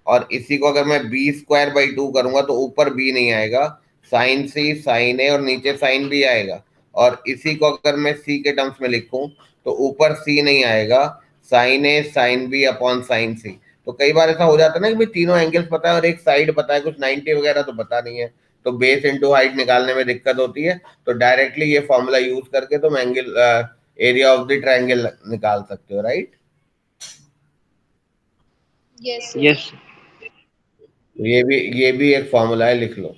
और इसी को अगर मैं बी स्क्वायर बाई टू करूंगा तो ऊपर बी नहीं आएगा, साइन सी साइन ए और नीचे साइन बी आएगा। और इसी को अगर मैं सी के टर्म्स में लिखूं तो ऊपर सी नहीं आएगा, साइन ए sign B upon sine c. तो कई बार ऐसा हो जाता है ना कि भाई तीनों एंगल्स पता है और एक साइड पता है, कुछ 90 वगैरह तो पता नहीं है, तो बेस इंटू हाइट निकालने में दिक्कत होती है। तो डायरेक्टली ये फॉर्मूला यूज करके तुम angle area of the triangle निकाल सकते हो, राइट। Yes, sir. यस। ये भी एक फॉर्मूला है, लिख लो।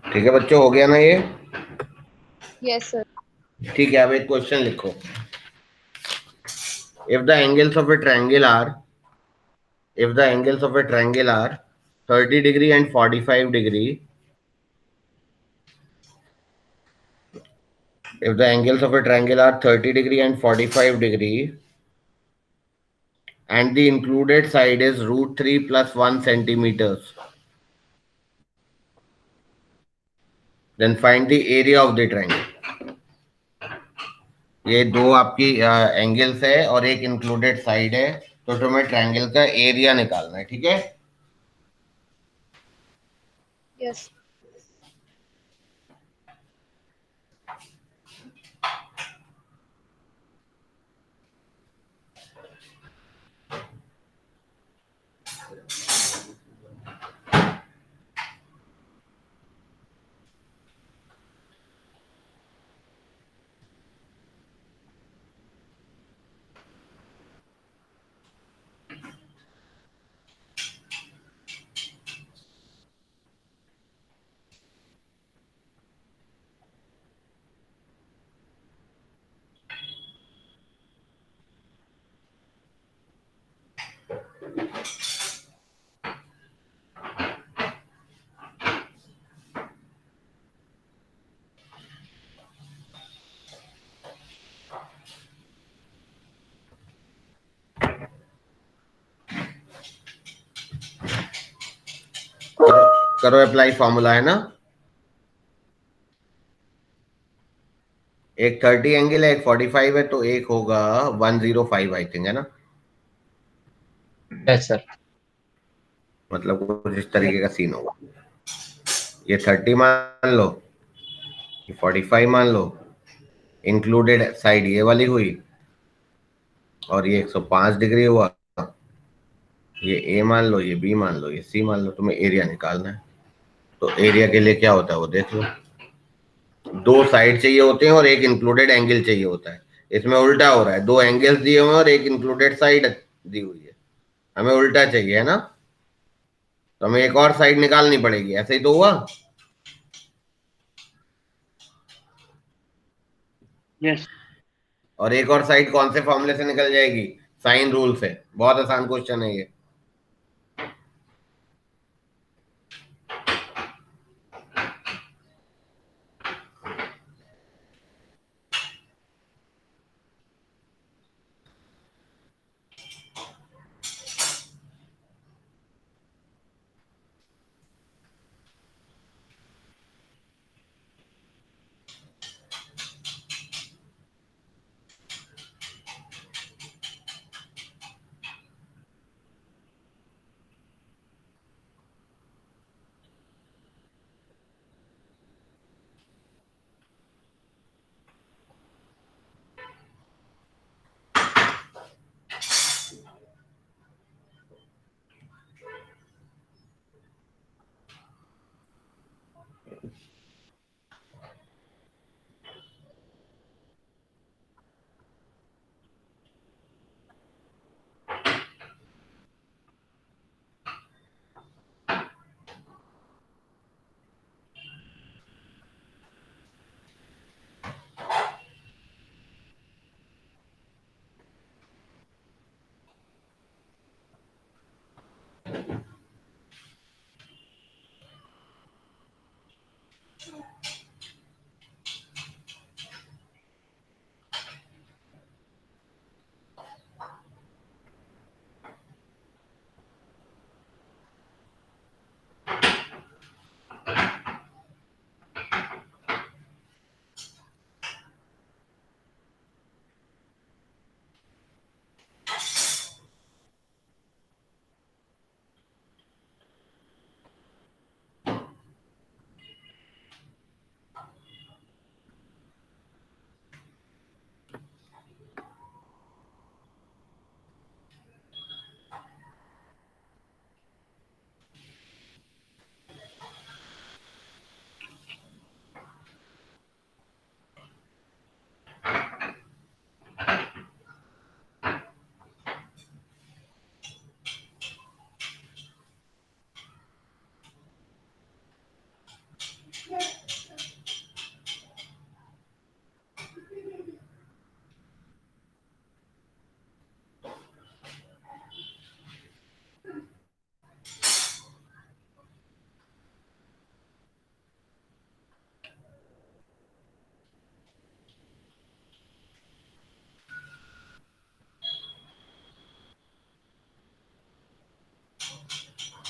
ठीक है बच्चों, हो गया ना ये। Yes, sir. ठीक है, अब एक क्वेश्चन लिखो। If the angles of a triangle are if the angles of a triangle are 30 degree and 45 degree, if the angles of a triangle are 30 degree and 45 degree and the included side is root 3 plus 1 centimeters, then find the area of the triangle. ये दो आपकी angles है और एक included side है, तो तुम्हें triangle का एरिया निकालना है, ठीक है। Yes. करो अप्लाई, फॉर्मूला है ना, एक 30 एंगल है, एक 45 है, तो एक होगा 105 आई थिंक, है ना। Yes sir. मतलब कुछ इस तरीके का सीन होगा। ये 30 मान लो, ये 45 मान लो, इंक्लूडेड साइड ये वाली हुई, और ये 105 डिग्री हुआ। ये ए मान लो, ये बी मान लो, ये सी मान लो, तुम्हें एरिया निकालना है। तो एरिया के लिए क्या होता है वो देख लो, दो साइड चाहिए होते हैं और एक इंक्लूडेड एंगल चाहिए होता है। इसमें उल्टा हो रहा है, दो एंगल्स दिए हुए हैं और एक इंक्लूडेड साइड दी हुई है, हमें उल्टा चाहिए, है ना। तो हमें एक और साइड निकालनी पड़ेगी, ऐसे ही तो हुआ। यस। और एक और साइड कौन से फॉर्मूले से निकल जाएगी, साइन रूल से। बहुत आसान क्वेश्चन है ये।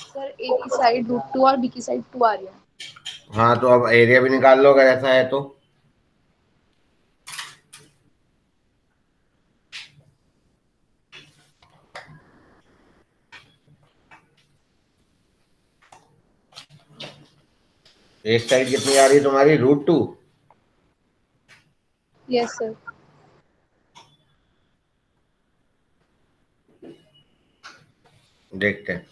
सर ए की साइड √2 और बी की साइड 2 आ रही है। हाँ, तो अब एरिया भी निकाल लो अगर ऐसा है तो। एक साइड कितनी आ रही है तुम्हारी, √2। Yes sir. देखते हैं।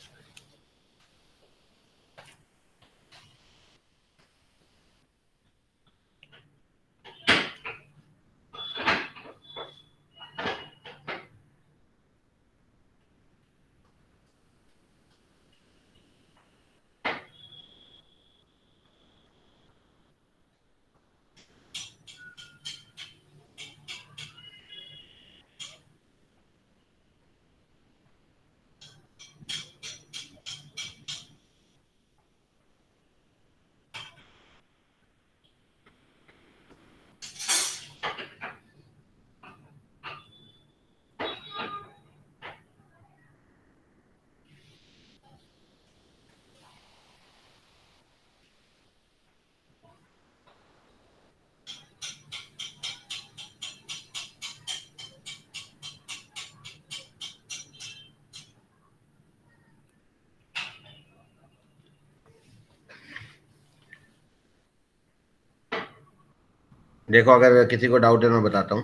देखो अगर किसी को डाउट है मैं बताता हूँ।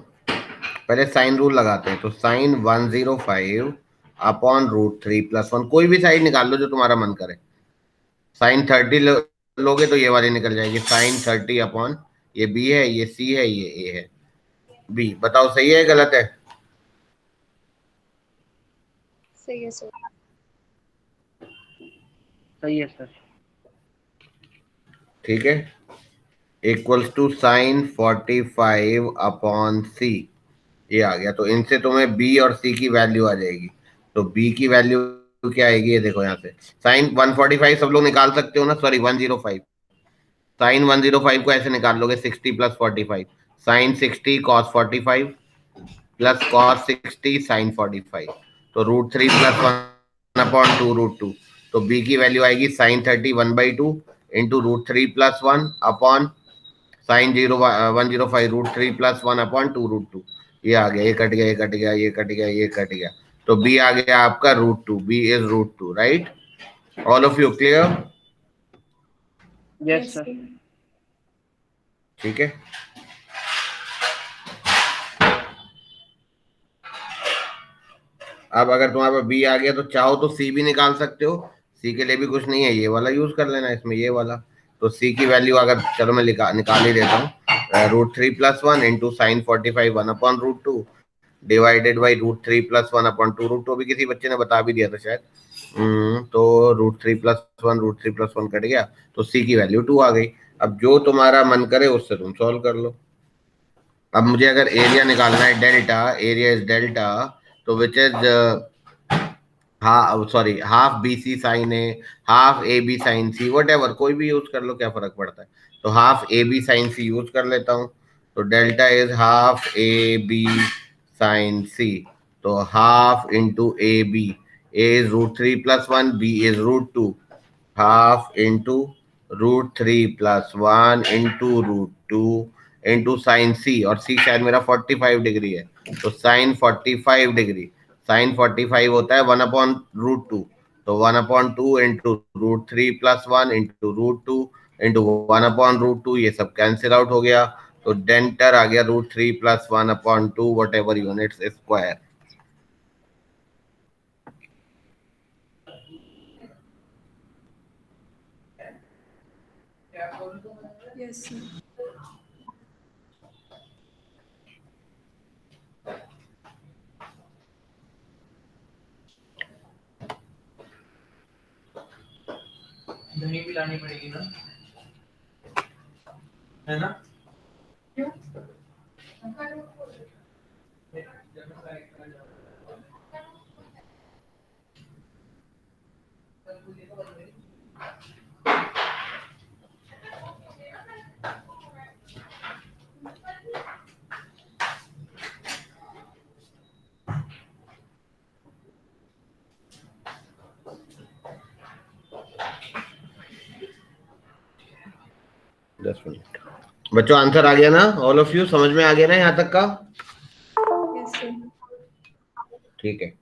पहले साइन रूल लगाते हैं। तो साइन 105 अपॉन √3 + 1, कोई भी साइड निकाल लो जो तुम्हारा मन करे। साइन 30 लोगे तो ये वाली निकल जाएगी, साइन 30 अपॉन, ये बी है, ये सी है, ये ए है, बी। बताओ सही है गलत है? सही है सर। सही है सर। ठीक है, इक्वल्स टू साइन 45 अपॉन सी, ये आ गया। तो इनसे तुम्हें बी और सी की वैल्यू आ जाएगी। तो बी की वैल्यू क्या आएगी, ये देखो यहाँ से। साइन 145 सब लोग निकाल सकते हो ना, सॉरी 105। साइन 105 को ऐसे निकाल लोगे, 60 + 45, sine 60 cos 45 plus cos 60 sine 45। तो √3 + 1 अपॉन 2 √2। तो बी की वैल्यू आएगी sine 30 1/2 into √3 + 1 upon sine 105 √3 + 1 upon 2 √2। ये आ गया, ये कट गया, ये कट गया, ये कट गया, ये कट गया। तो बी आ गया आपका √2। B is √2, right? All of you clear? Yes sir. ठीक है। अब अगर तुम्हारे पास बी आ गया तो चाहो तो सी भी निकाल सकते हो। सी के लिए भी कुछ नहीं है, ये वाला यूज कर लेना इसमें, ये वाला। तो सी की वैल्यू अगर, चलो मैं निकाल ही देता हूँ। √3 + 1 into sine 45 1 upon √2 divided by √3 + 1 upon 2 √2। अभी किसी बच्चे ने बता भी दिया था शायद। तो √3 + 1 √3 + 1 कट गया, तो सी की वैल्यू 2 आ गई। अब जो तुम्हारा मन करे उससे तुम सॉल्व कर लो। अब मुझे अगर एरिया निकालना है, डेल्टा, एरिया इज डेल्टा, तो which is sorry half B C sine A, half A B sine C, whatever, कोई भी यूज कर लो, क्या फर्क पड़ता है। तो half A B sine c use कर लेता हूँ। तो delta is half A B sine c. तो half into a b, a is √3 + 1, b is √2, half into √3 + 1 into √2 into sine c, और सी शायद मेरा 45 डिग्री है। तो साइन 45 डिग्री, साइन 45 होता है 1/√2। तो 1/2 इंटू √3 + 1 इंटू √2 इंटू 1/√2, ये सब कैंसिल आउट हो गया। तो डेंटर आ गया √3 + 1/2 what ever units square. Yes, sir. दही भी लानी पड़ेगी ना, है ना? क्यों? बच्चों आंसर आ गया ना? ऑल ऑफ यू समझ में आ गया ना यहाँ तक का? Yes, sir. ठीक है,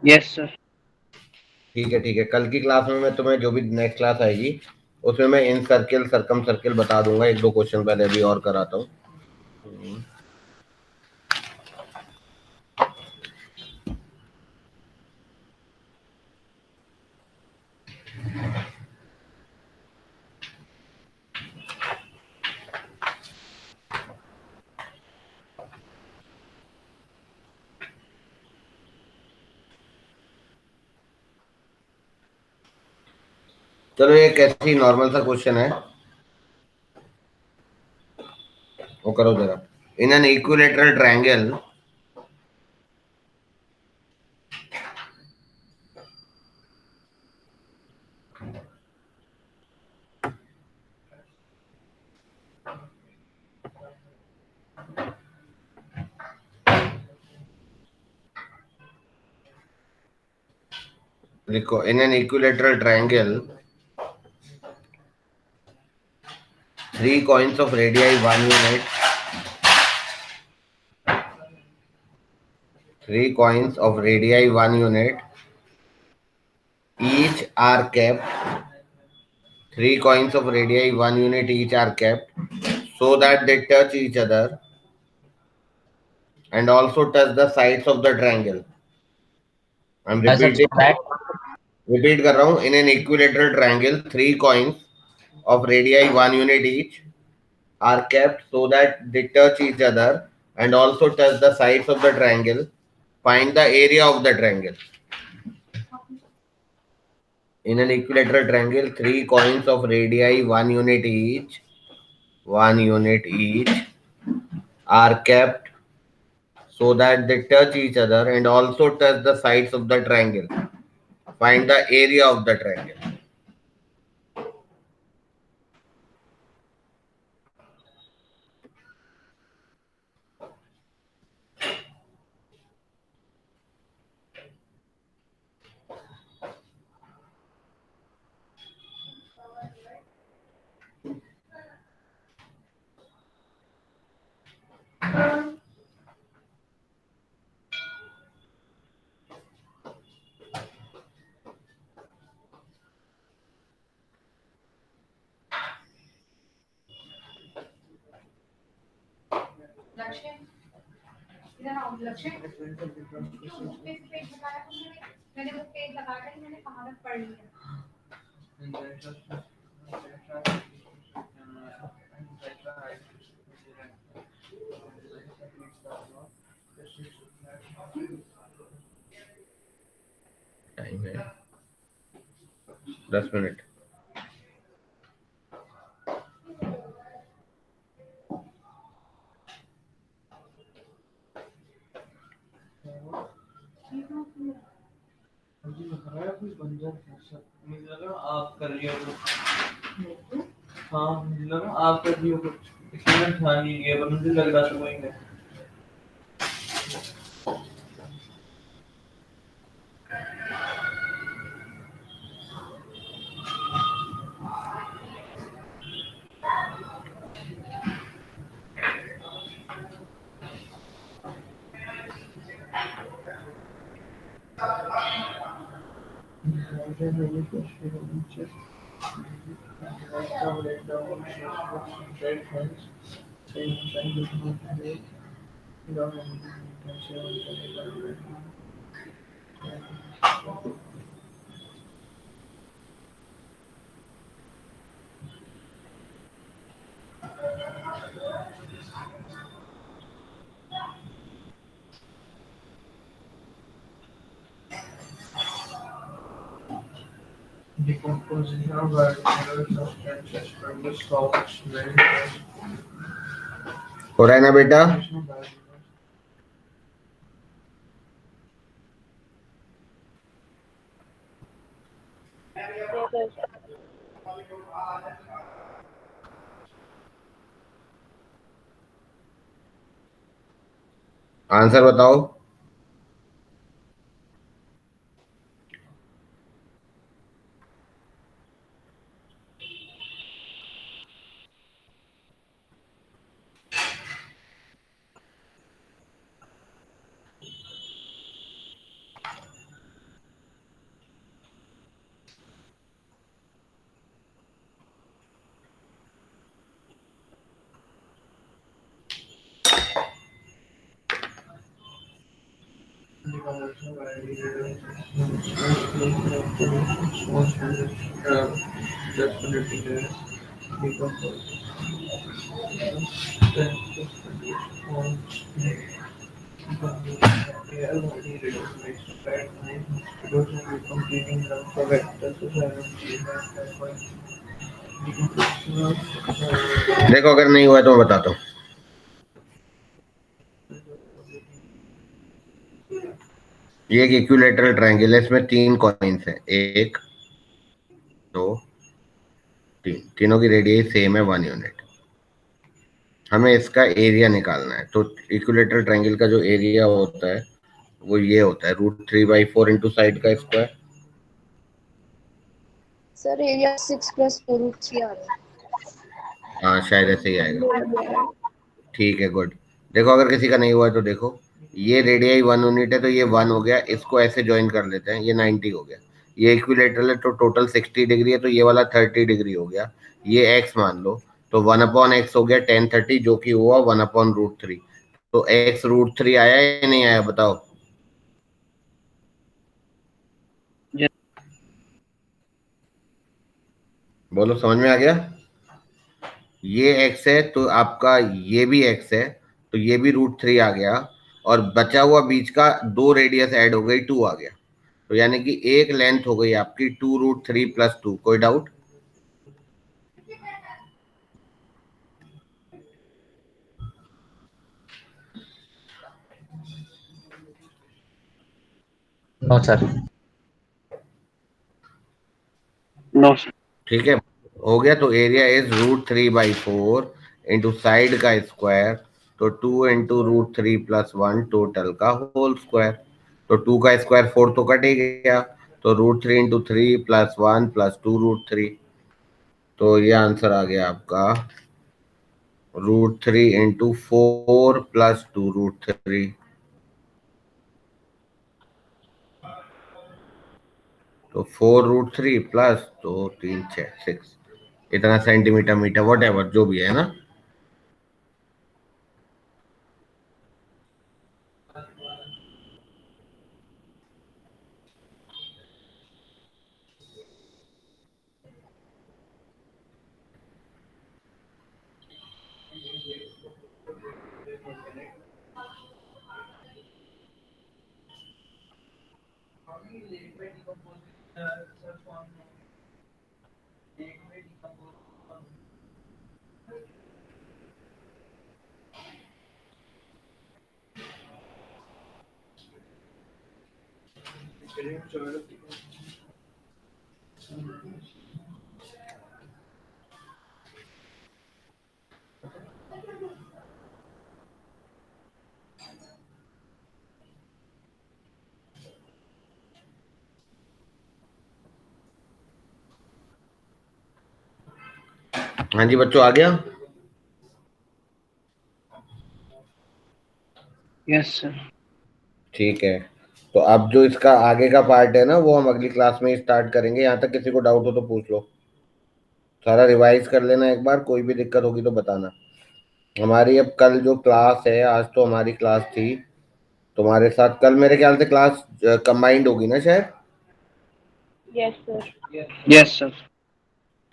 यस सर। ठीक है, ठीक है। कल की क्लास में मैं तुम्हें, जो भी नेक्स्ट क्लास आएगी उसमें मैं इन सर्किल सरकम सर्किल बता दूंगा। 1-2 क्वेश्चन पहले भी और कराता हूँ। चलो एक ऐसी नॉर्मल सा क्वेश्चन है, वो करो जरा। इन एन इक्विलेटरल ट्रायंगल लिखो। In an equilateral triangle 3 coins of radii 1 unit, 3 coins of radii 1 unit, each are kept, 3 coins of radii 1 unit each are kept so that they touch each other and also touch the sides of the triangle. I'm Sir, so repeating. that Repeat कर रहा हूँ. In an equilateral triangle, 3 coins of radii 1 unit each are kept so that they touch each other and also touch the sides of the triangle. Find the area of the triangle. In an equilateral triangle, 3 coins of radii 1 unit each are kept so that they touch each other and also touch the sides of the triangle. Find the area of the triangle. लक्ष्य इधर आओ लक्ष्य page लगाया तुमने मैंने वो page लगाया ही मैंने कहाँ तक पढ़ लिया टाइम है 10 मिनट. मुझे लगा आप कर रही हो. हाँ मुझे लगा आप कर रही हो कुछ, इसलिए मैं ध्यान नहीं गया, पर मुझे लग रहा था वही है. Decomposing of variable substances from the salts very हो रहा है ना बेटा? आंसर बताओ. देखो अगर नहीं हुआ तो मैं बताता हूँ. ये एक इक्विलेटरल ट्रायंगल है, इसमें 3 कॉइन्स हैं, 1 2 3. तीनों की रेडियस सेम है 1 यूनिट. हमें इसका एरिया निकालना है. तो इक्विलेटरल ट्रायंगल का जो एरिया होता है वो ये होता है √3/4 इंटू साइड का स्क्वायर. सर एरिया 6 + 4√3 आ रहा है. हाँ शायद ऐसे ही आएगा. ठीक है गुड. देखो अगर किसी का नहीं हुआ है तो देखो, ये रेडियस 1 यूनिट है तो ये 1 हो गया. इसको ऐसे ज्वाइन कर लेते हैं, ये 90 हो गया. ये इक्विलेटरल है तो टोटल 60 डिग्री है तो ये वाला 30 डिग्री हो गया. ये x मान लो तो 1/x हो गया 1030 जो कि हुआ 1/√3। तो x √3 आया या नहीं आया बताओ। बोलो समझ में आ गया। ये x है तो आपका ये भी x है, तो ये भी √3 आ गया, और बचा हुआ बीच का 2 रेडियस ऐड हो गई 2 आ गया। तो यानी कि एक लेंथ हो गई आपकी 2√3 + 2। कोई डाउट? No sir. नो। ठीक है, हो गया। तो एरिया इज √3/4 इंटू साइड का स्क्वायर, तो 2 इंटू √3 + 1 टोटल का होल स्क्वायर। तो 2 का स्क्वायर 4 तो कट ही गया, तो √3 इंटू 3 + 1 + 2√3। तो ये आंसर आ गया आपका √3 इंटू 4 + 2√3। तो 4√3 प्लस 2 3 6 6 इतना सेंटीमीटर मीटर वट एवर जो भी है ना। हाँ जी बच्चों, आ गया। Yes sir. ठीक है, तो अब जो इसका आगे का पार्ट है ना वो हम अगली क्लास में स्टार्ट करेंगे। यहाँ तक किसी को डाउट हो तो पूछ लो, सारा रिवाइज कर लेना एक बार, कोई भी दिक्कत होगी तो बताना। हमारी अब कल जो क्लास है, आज तो हमारी क्लास थी तुम्हारे साथ, कल मेरे ख्याल से क्लास कंबाइंड होगी ना शायद। Yes sir. Yes sir.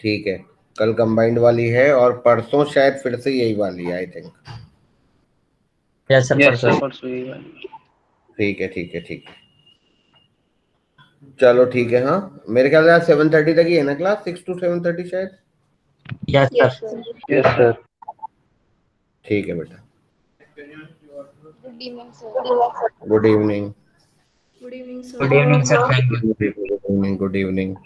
ठीक है, कल कंबाइंड वाली है, और परसों शायद फिर से यही वाली है I think. Yes sir, yes परसों। सर परसों यही वाली। ठीक है ठीक है ठीक है, चलो ठीक है। हाँ मेरे ख्याल से आज 7:30 तक ही है ना क्लास, 6 to 7:30 शायद। Yes yes sir. Sir. Yes sir. ठीक है बेटा, good evening sir. Good evening. Good evening good sir. Evening sir, thank you. Good evening, good evening.